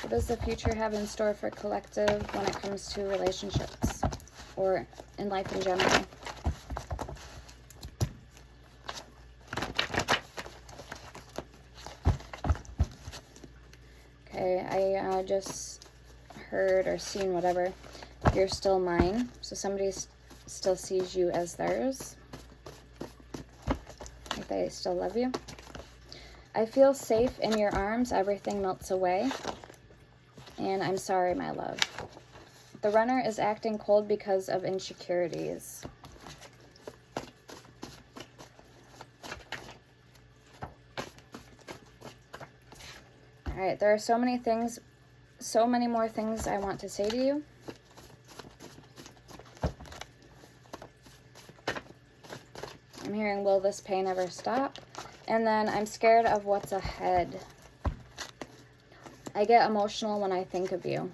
What does the future have in store for collective when it comes to relationships or in life in general? Okay, I just heard or seen whatever. You're still mine. So somebody still sees you as theirs. Like they still love you. I feel safe in your arms. Everything melts away. And I'm sorry, my love. The runner is acting cold because of insecurities. All right, there are so many things, so many more things I want to say to you. I'm hearing, will this pain ever stop? And then I'm scared of what's ahead. I get emotional when I think of you.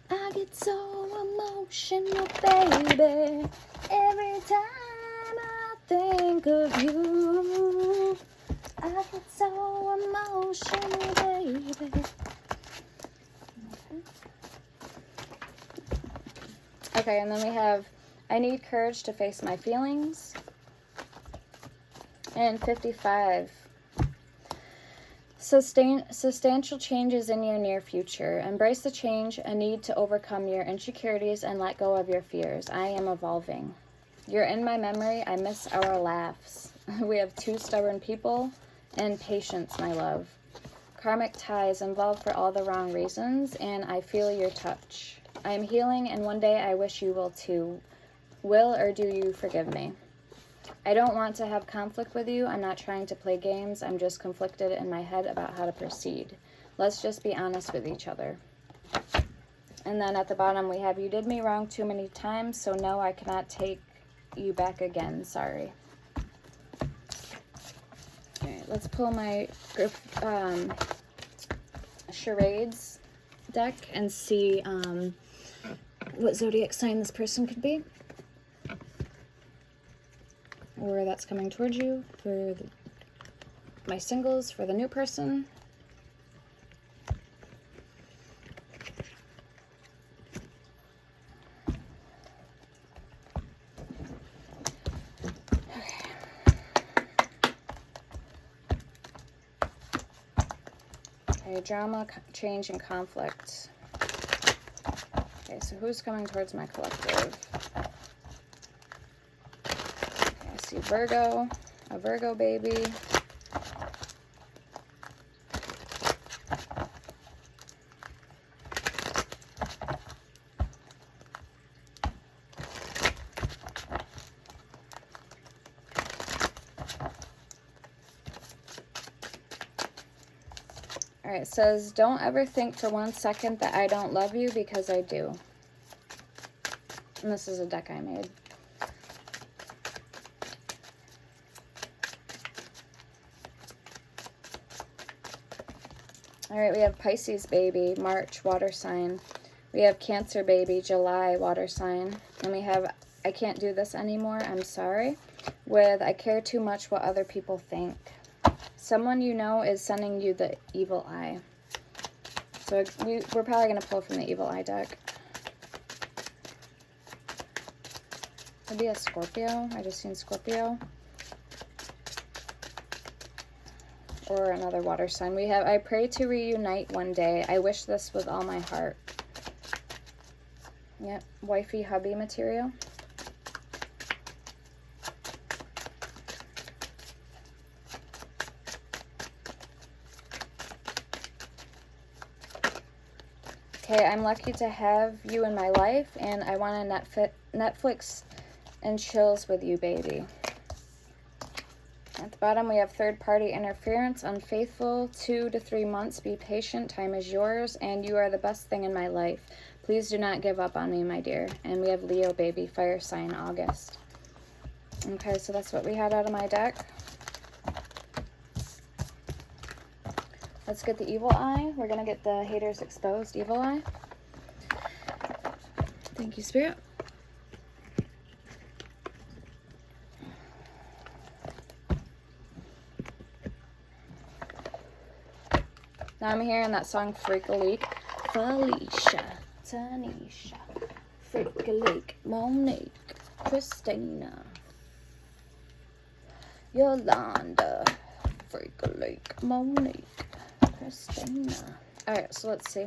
I get so emotional, baby, every time I think of you. I get so emotional, baby. Okay, and then we have, I need courage to face my feelings. And 55. Substantial changes in your near future. Embrace the change, a need to overcome your insecurities and let go of your fears. I am evolving. You're in my memory. I miss our laughs. We have 2 stubborn people and patience, my love. Karmic ties involved for all the wrong reasons, and I feel your touch. I am healing, and one day I wish you will too. Will or do you forgive me? I don't want to have conflict with you. I'm not trying to play games. I'm just conflicted in my head about how to proceed. Let's just be honest with each other. And then at the bottom we have, you did me wrong too many times, so no, I cannot take you back again. Sorry. All right, let's pull my charades deck and see what zodiac sign this person could be. Or that's coming towards you for my singles, for the new person. Okay, drama, change, and conflict. Okay, so who's coming towards my collective? Virgo. A Virgo baby. Alright, it says, don't ever think for 1 second that I don't love you, because I do. And this is a deck I made. Alright, we have Pisces baby, March, water sign. We have Cancer baby, July, water sign. And we have I can't do this anymore, I'm sorry, with I care too much what other people think. Someone you know is sending you the evil eye. So we're probably going to pull from the evil eye deck. Maybe a Scorpio. I just seen Scorpio. Or another water sign. We have, I pray to reunite one day. I wish this with all my heart. Yep, wifey hubby material. Okay, I'm lucky to have you in my life, and I want to Netflix and chills with you, baby. At the bottom, we have third-party interference, unfaithful, 2 to 3 months, be patient, time is yours, and you are the best thing in my life. Please do not give up on me, my dear. And we have Leo, baby, fire sign, August. Okay, so that's what we had out of my deck. Let's get the evil eye. We're going to get the haters exposed, evil eye. Thank you, Spirit. Now I'm hearing that song, Freak a Leak. Felicia, Tanisha, Freak a Leak, Monique, Christina, Yolanda, Freak a Leak, Monique, Christina. Alright, so let's see.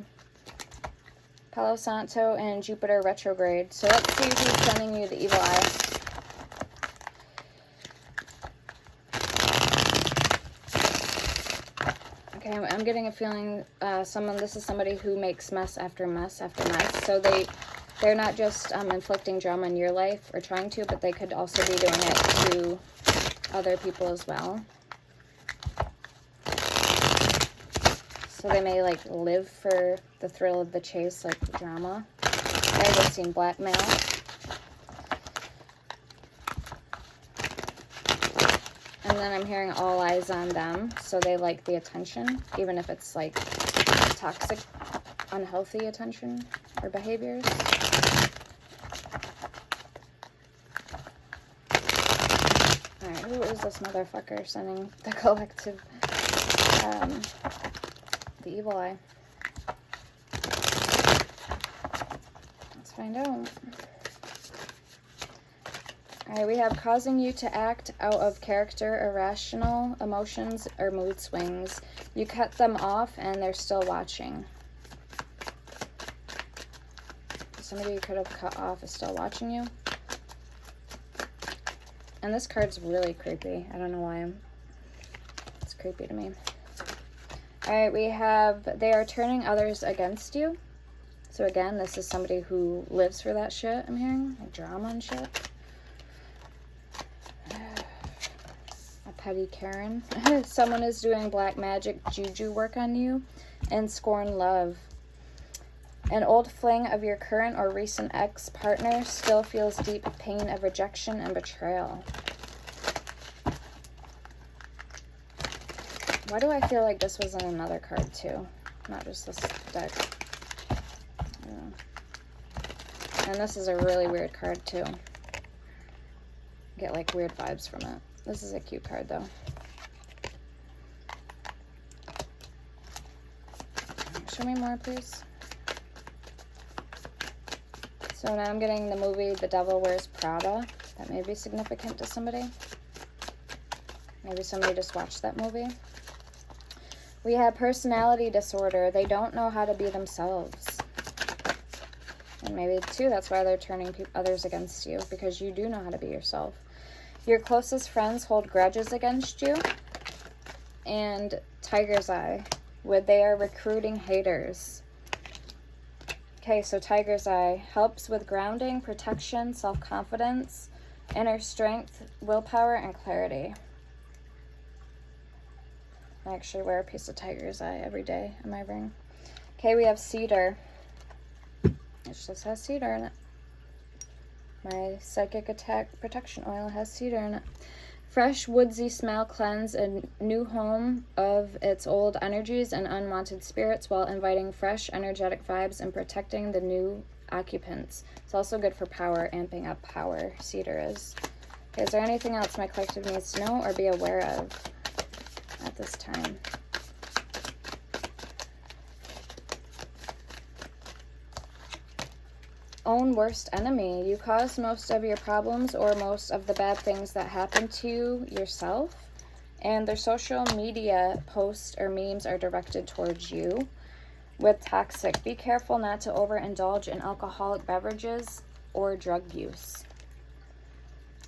Palo Santo and Jupiter retrograde. So let's see who's sending you the evil eye. Okay, I'm getting a feeling this is somebody who makes mess after mess after mess. So they're not just inflicting drama in your life or trying to, but they could also be doing it to other people as well. So they may like live for the thrill of the chase, like drama. I've just seen blackmail. And then I'm hearing all eyes on them, so they like the attention, even if it's like toxic, unhealthy attention or behaviors. Alright, who is this motherfucker sending the collective, the evil eye? Let's find out. Alright, we have causing you to act out of character, irrational emotions, or mood swings. You cut them off and they're still watching. Somebody you could have cut off is still watching you. And this card's really creepy. I don't know why. It's creepy to me. Alright, we have they are turning others against you. So again, this is somebody who lives for that shit, I'm hearing. Like drama and shit. Petty Karen. Someone is doing black magic juju work on you and scorn love. An old fling of your current or recent ex-partner still feels deep pain of rejection and betrayal. Why do I feel like this was in another card too? Not just this deck. Yeah. And this is a really weird card too. Get like weird vibes from it. This is a cute card, though. Show me more, please. So now I'm getting the movie The Devil Wears Prada. That may be significant to somebody. Maybe somebody just watched that movie. We have personality disorder. They don't know how to be themselves. And maybe, too, that's why they're turning others against you. Because you do know how to be yourself. Your closest friends hold grudges against you. And Tiger's Eye, where they are recruiting haters. Okay, so Tiger's Eye helps with grounding, protection, self-confidence, inner strength, willpower, and clarity. I actually wear a piece of Tiger's Eye every day on my ring. Okay, we have cedar. It just has cedar in it. My Psychic Attack Protection Oil has cedar in it. Fresh, woodsy smell cleanse a new home of its old energies and unwanted spirits while inviting fresh, energetic vibes and protecting the new occupants. It's also good for power, amping up power, cedar is. Okay, is there anything else my collective needs to know or be aware of at this time? Own worst enemy. You cause most of your problems or most of the bad things that happen to you yourself, and their social media posts or memes are directed towards you. With toxic, be careful not to overindulge in alcoholic beverages or drug use.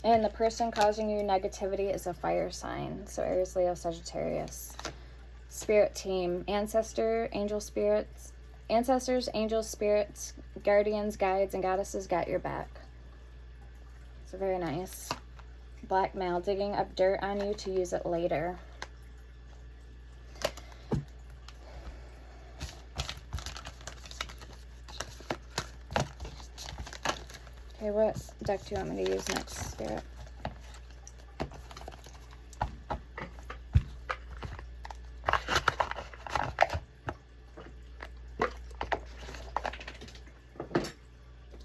And the person causing you negativity is a fire sign, so Aries, Leo, Sagittarius. Spirit team, ancestors, angels, spirits, guardians, guides, and goddesses got your back. So very nice. Blackmail, digging up dirt on you to use it later. Okay, what deck do you want me to use next, Spirit?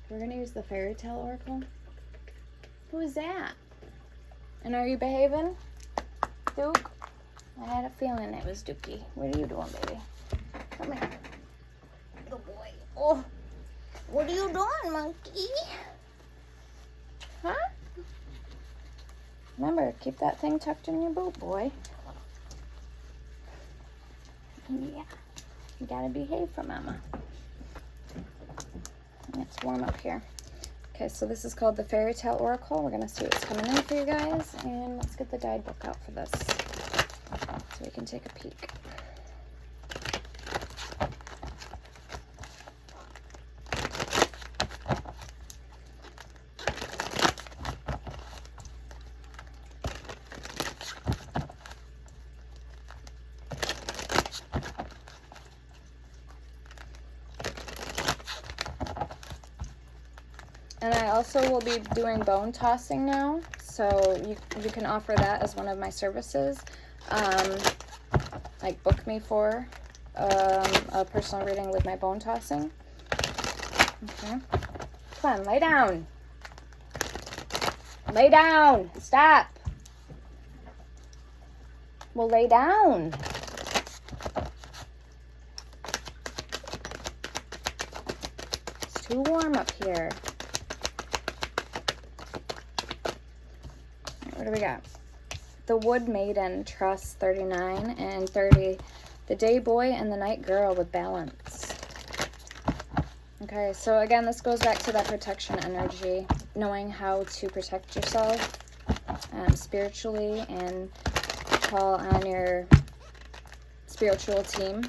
We're going to use the Fairy Tale Oracle. Who is that? And are you behaving, Duke? I had a feeling it was Dookie. What are you doing, baby? Come here. Good boy. Oh, what are you doing, monkey? Huh? Remember, keep that thing tucked in your boot, boy. Yeah. You gotta behave for Mama. It's warm up here. Okay, so this is called the Fairy Tale Oracle. We're going to see what's coming in for you guys. And let's get the guide book out for this so we can take a peek. And I also will be doing bone tossing now, so you can offer that as one of my services. Like book me for a personal reading with my bone tossing. Okay. Come on, lay down. Lay down. Stop. Well, lay down. It's too warm up here. What do we got? The Wood Maiden, Trust, 39, and 30. The Day Boy and the Night Girl with Balance. Okay, so again, this goes back to that protection energy, knowing how to protect yourself spiritually and call on your spiritual team.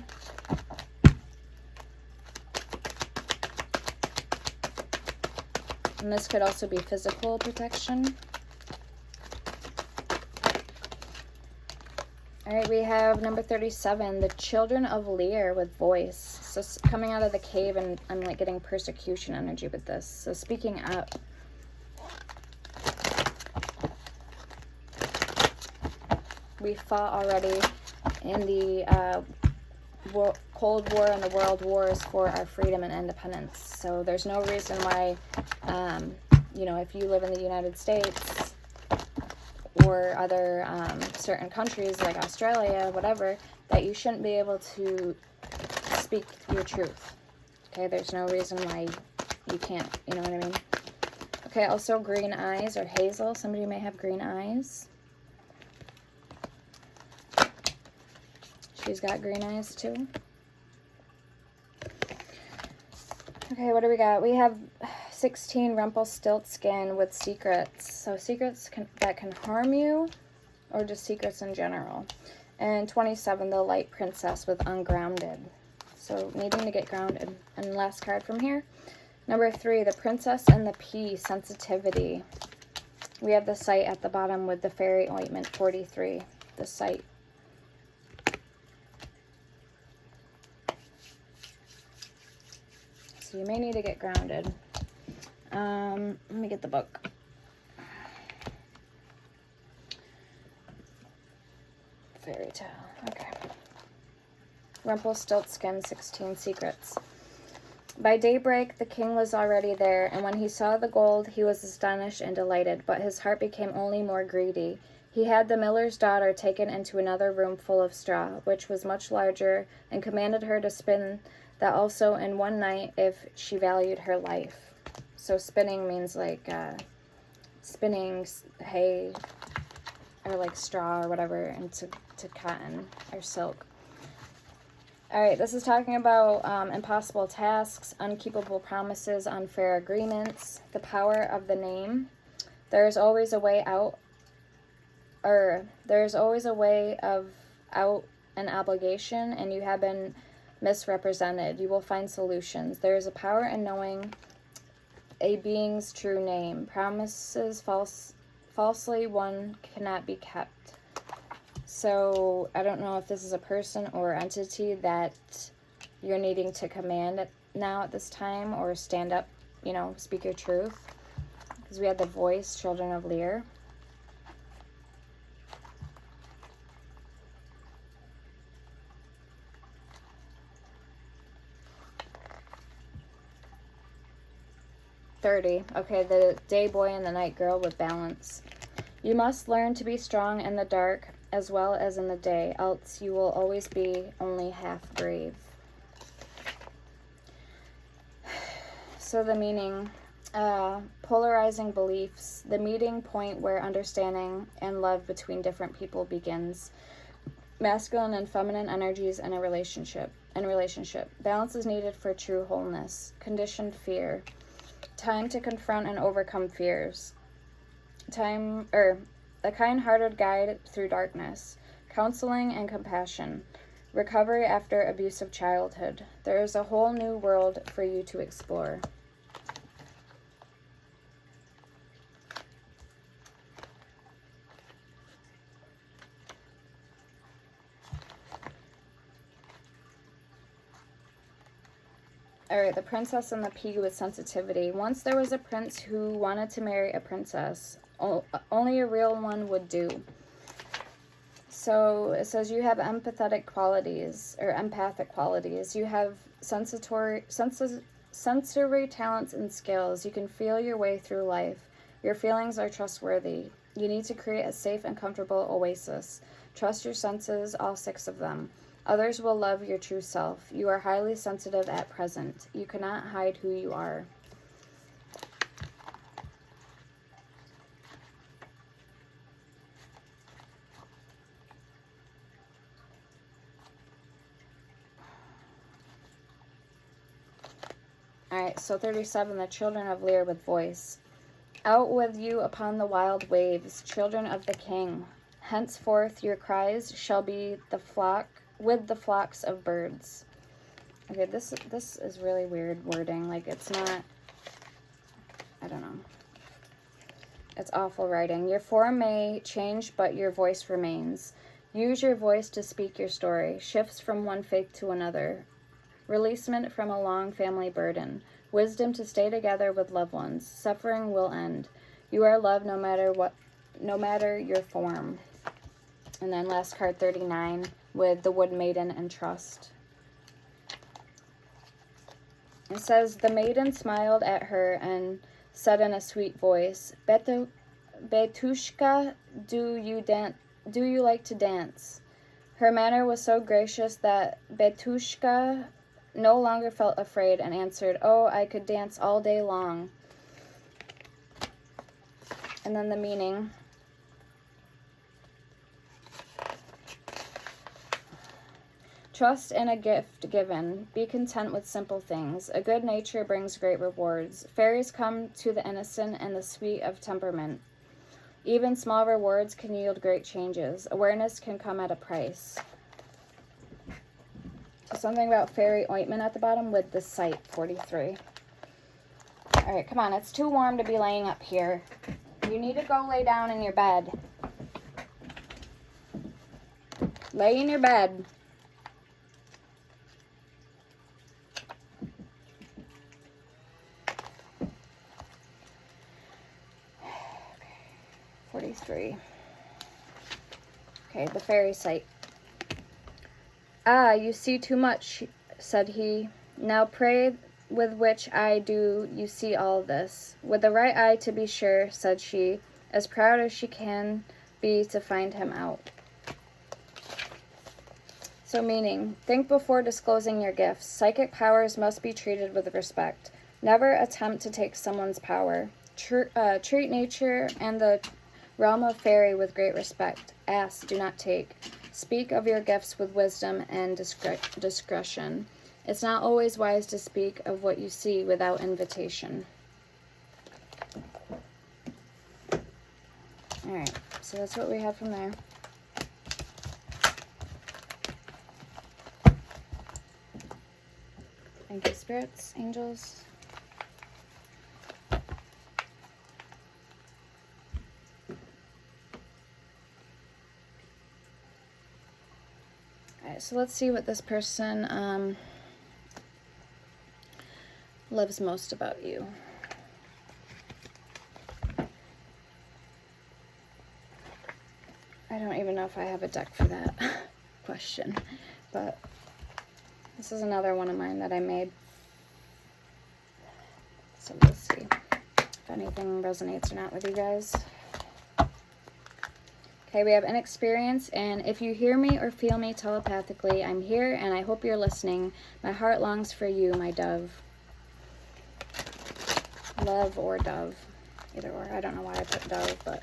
And this could also be physical protection. All right, we have number 37, the Children of Lear with Voice. So coming out of the cave, and I'm like getting persecution energy with this. So speaking up. We fought already in the Cold War and the World Wars for our freedom and independence. So there's no reason why, you know, if you live in the United States or other certain countries like Australia, whatever, that you shouldn't be able to speak your truth. Okay, there's no reason why you can't, you know what I mean? Okay, also green eyes or hazel. Somebody may have green eyes. She's got green eyes too. Okay, what do we got? We have 16, Rumpelstiltskin with secrets. So secrets that can harm you, or just secrets in general. And 27, the Light Princess with Ungrounded. So needing to get grounded. And last card from here. Number 3, the Princess and the Pea, Sensitivity. We have the Sight at the bottom with the Fairy Ointment, 43. The Sight. So you may need to get grounded. Let me get the book. Fairy tale. Okay. Rumpelstiltskin, 16 secrets. By daybreak, the king was already there, and when he saw the gold, he was astonished and delighted, but his heart became only more greedy. He had the miller's daughter taken into another room full of straw, which was much larger, and commanded her to spin that also in one night if she valued her life. So spinning means like spinning hay or like straw or whatever into cotton or silk. Alright, this is talking about impossible tasks, unkeepable promises, unfair agreements, the power of the name. There's always a way out, or there's always a way of out an obligation, and you have been misrepresented. You will find solutions. There is a power in knowing a being's true name. Promises falsely won cannot be kept. So I don't know if this is a person or entity that you're needing to command now at this time, or stand up, you know, speak your truth. Because we had the Voice, Children of Lear. $30. Okay, the Day Boy and the Night Girl with Balance. You must learn to be strong in the dark as well as in the day, else you will always be only half brave. So the meaning, polarizing beliefs, the meeting point where understanding and love between different people begins. Masculine and feminine energies in a relationship. Balance is needed for true wholeness. Conditioned fear. Time to confront and overcome fears. A kind-hearted guide through darkness. Counseling and compassion. Recovery after abusive childhood. There is a whole new world for you to explore. Alright, the Princess and the Pea with Sensitivity. Once there was a prince who wanted to marry a princess. Only a real one would do. So it says you have empathetic qualities, or empathic qualities. You have sensory talents and skills. You can feel your way through life. Your feelings are trustworthy. You need to create a safe and comfortable oasis. Trust your senses, all 6 of them. Others will love your true self. You are highly sensitive at present. You cannot hide who you are. Alright, so 37, the Children of Lear with Voice. Out with you upon the wild waves, children of the king. Henceforth your cries shall be with the flocks of birds. Okay, this is really weird wording. Like, it's not, I don't know. It's awful writing. Your form may change, but your voice remains. Use your voice to speak your story. Shifts from one faith to another. Releasement from a long family burden. Wisdom to stay together with loved ones. Suffering will end. You are loved no matter your form. And then last card, 39, with the Wood Maiden and Trust. It says, the maiden smiled at her and said in a sweet voice, Betushka, do you like to dance? Her manner was so gracious that Betushka no longer felt afraid and answered, oh, I could dance all day long. And then the meaning. Trust in a gift given. Be content with simple things. A good nature brings great rewards. Fairies come to the innocent and the sweet of temperament. Even small rewards can yield great changes. Awareness can come at a price. So something about fairy ointment at the bottom with the sight, 43. All right, come on. It's too warm to be laying up here. You need to go lay down in your bed. Lay in your bed. Okay, 43. Okay, the fairy sight. Ah, you see too much, said he. Now pray with which eye do you see all this? With the right eye, to be sure, said she, as proud as she can be to find him out. So meaning, think before disclosing your gifts. Psychic powers must be treated with respect. Never attempt to take someone's power. Treat nature and the realm of fairy with great respect. Ask, do not take. Speak of your gifts with wisdom and discretion. It's not always wise to speak of what you see without invitation. All right, so that's what we have from there. Thank you, spirits, angels. Alright, so let's see what this person loves most about you. I don't even know if I have a deck for that question, but this is another one of mine that I made. So we'll see if anything resonates or not with you guys. Okay, we have inexperience, and if you hear me or feel me telepathically, I'm here and I hope you're listening. My heart longs for you, my dove. Love or dove. Either or. I don't know why I put dove, but...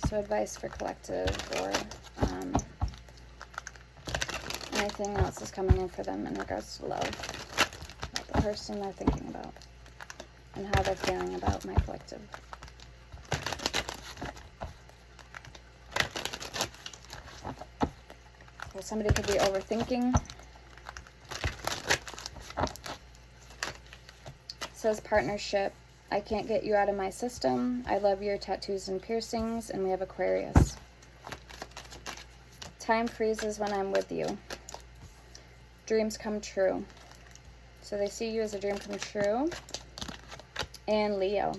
So advice for collective or anything else is coming in for them in regards to love. About the person they're thinking about and how they're feeling about my collective. So somebody could be overthinking. It says partnership. I can't get you out of my system. I love your tattoos and piercings, and we have Aquarius. Time freezes when I'm with you. Dreams come true. So they see you as a dream come true. And Leo.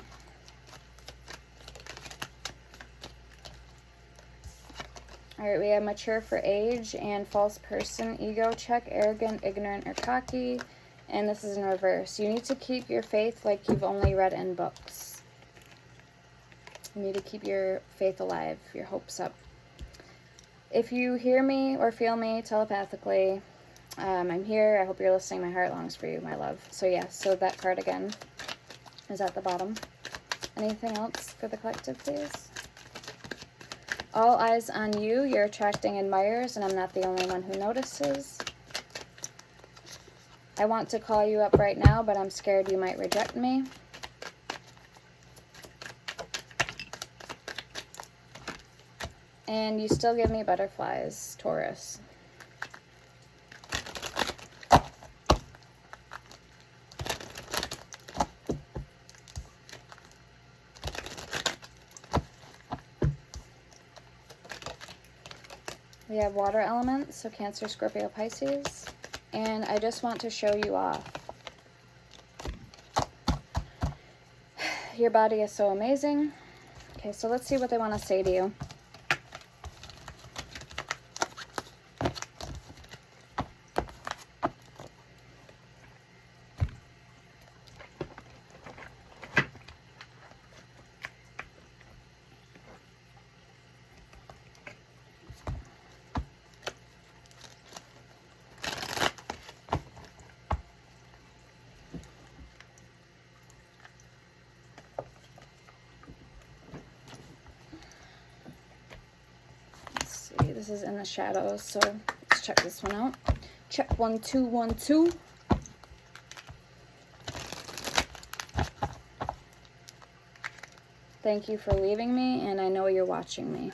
Alright, we have mature for age and false person, ego check, arrogant, ignorant, or cocky. And this is in reverse. You need to keep your faith like you've only read in books. You need to keep your faith alive, your hopes up. If you hear me or feel me telepathically, I'm here. I hope you're listening. My heart longs for you, my love. So yeah, so that card again is at the bottom. Anything else for the collective, please? All eyes on you. You're attracting admirers, and I'm not the only one who notices. I want to call you up right now, but I'm scared you might reject me. And you still give me butterflies, Taurus. We have water elements, so Cancer, Scorpio, Pisces. And I just want to show you off. Your body is so amazing. Okay, so let's see what they want to say to you. this is in the shadows, so let's check this one out. Check 1 2 1 2. Thank you for leaving me, and I know you're watching me.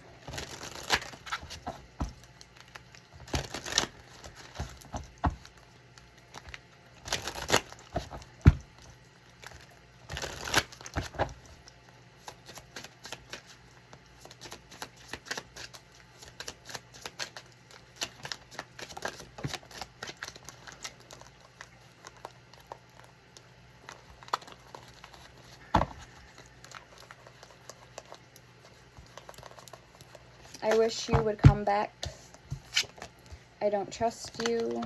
I wish you would come back. I don't trust you.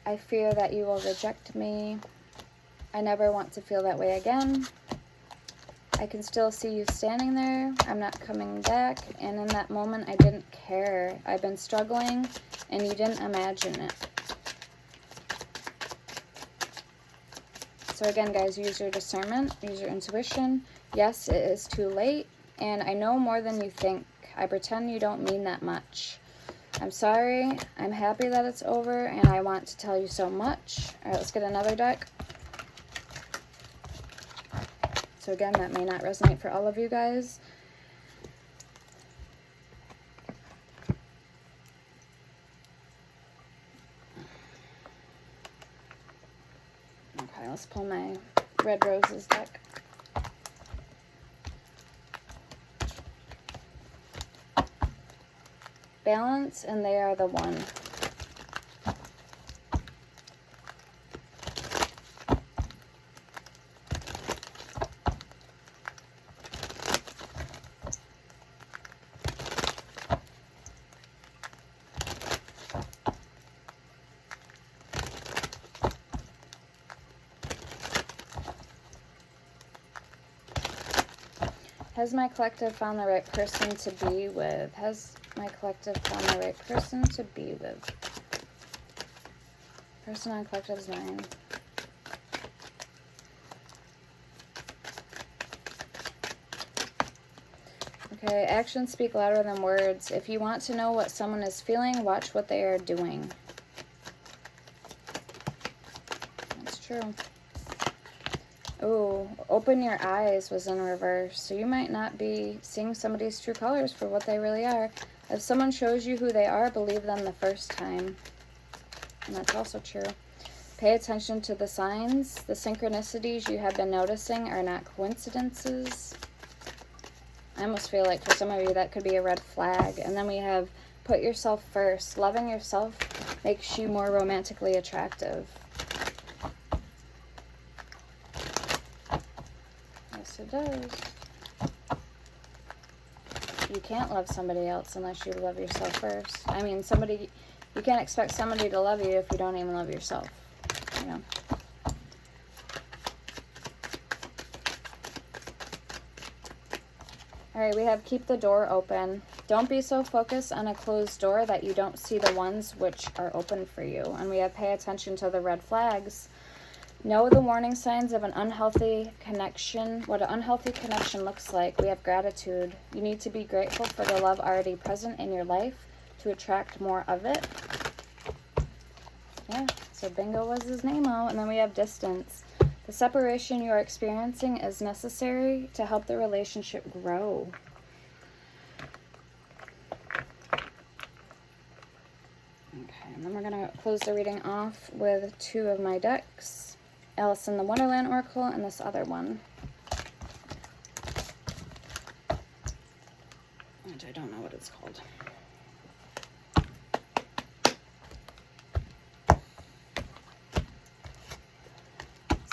I fear that you will reject me. I never want to feel that way again. I can still see you standing there. I'm not coming back. And in that moment, I didn't care. I've been struggling, and you didn't imagine it. So again, guys, use your discernment, use your intuition. Yes, it is too late, and I know more than you think. I pretend you don't mean that much. I'm sorry. I'm happy that it's over, and I want to tell you so much. All right, let's get another deck. So again, that may not resonate for all of you guys. Okay, let's pull my Red Roses deck. Balance, and they are the one. Has my collective found the right person to be with? Has my collective found the right person to be with? Person on collective's mind. Okay, actions speak louder than words. If you want to know what someone is feeling, watch what they are doing. That's true. Oh, open your eyes was in reverse. So you might not be seeing somebody's true colors for what they really are. If someone shows you who they are, believe them the first time. And that's also true. Pay attention to the signs. The synchronicities you have been noticing are not coincidences. I almost feel like for some of you that could be a red flag. And then we have put yourself first. Loving yourself makes you more romantically attractive. Yes, it does. You can't love somebody else unless you love yourself first. I mean, you can't expect somebody to love you if you don't even love yourself, you know. All right, we have keep the door open. Don't be so focused on a closed door that you don't see the ones which are open for you. And we have pay attention to the red flags. Know the warning signs of an unhealthy connection, what an unhealthy connection looks like. We have gratitude. You need to be grateful for the love already present in your life to attract more of it. Yeah, so bingo was his name-o. And then we have distance. The separation you are experiencing is necessary to help the relationship grow. Okay, and then we're going to close the reading off with two of my decks. Alice in the Wonderland Oracle and this other one, which I don't know what it's called.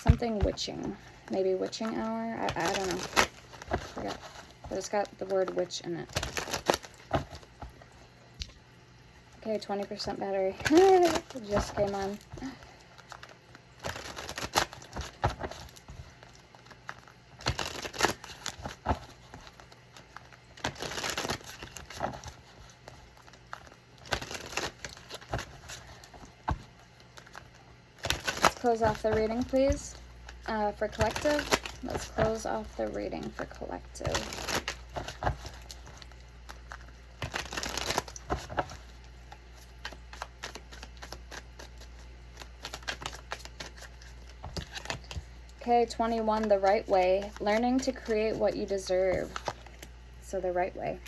Something witching. Maybe witching hour? I don't know. I forgot. But it's got the word witch in it. Okay, 20% battery. It just came on. Close off the reading, please, for collective. Let's close off the reading for collective. Okay, 21, the right way. Learning to create what you deserve. So the right way.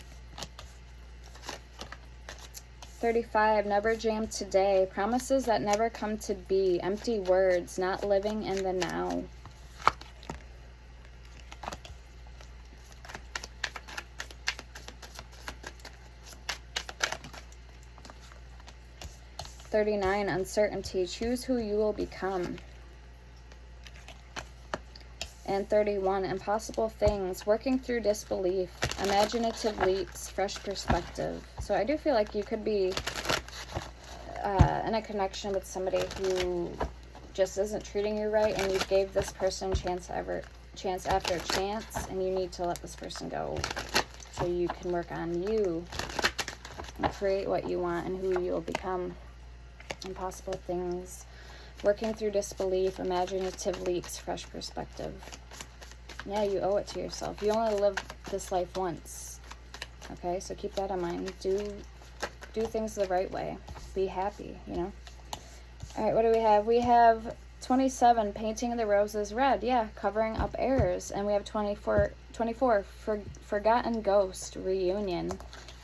35, never jam today. Promises that never come to be. Empty words, not living in the now. 39, uncertainty. Choose who you will become. And 31, impossible things. Working through disbelief. Imaginative leaps. Fresh perspective. So I do feel like you could be in a connection with somebody who just isn't treating you right, and you gave this person chance after chance, and you need to let this person go so you can work on you and create what you want and who you'll become. Impossible things. Working through disbelief. Imaginative leaps. Fresh perspective. Yeah, you owe it to yourself. You only live this life once. Okay, so keep that in mind. Do things the right way. Be happy, you know. All right, what do we have? We have 27, painting the roses red. Yeah, covering up errors. And we have 24, forgotten ghost, reunion.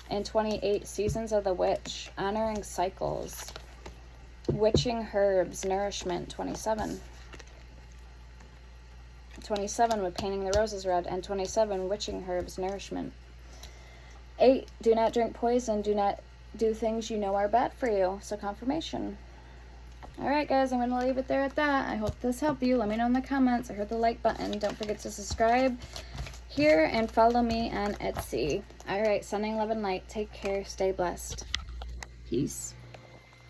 And 28, seasons of the witch, honoring cycles. Witching herbs, nourishment. 27 with painting the roses red, and 27, witching herbs, nourishment. 8, do not drink poison. Do not do things you know are bad for you. So confirmation. All right, guys, I'm going to leave it there at that. I hope this helped you. Let me know in the comments. I heard the like button. Don't forget to subscribe here and follow me on Etsy. All right, sending love and light. Take care. Stay blessed. Peace.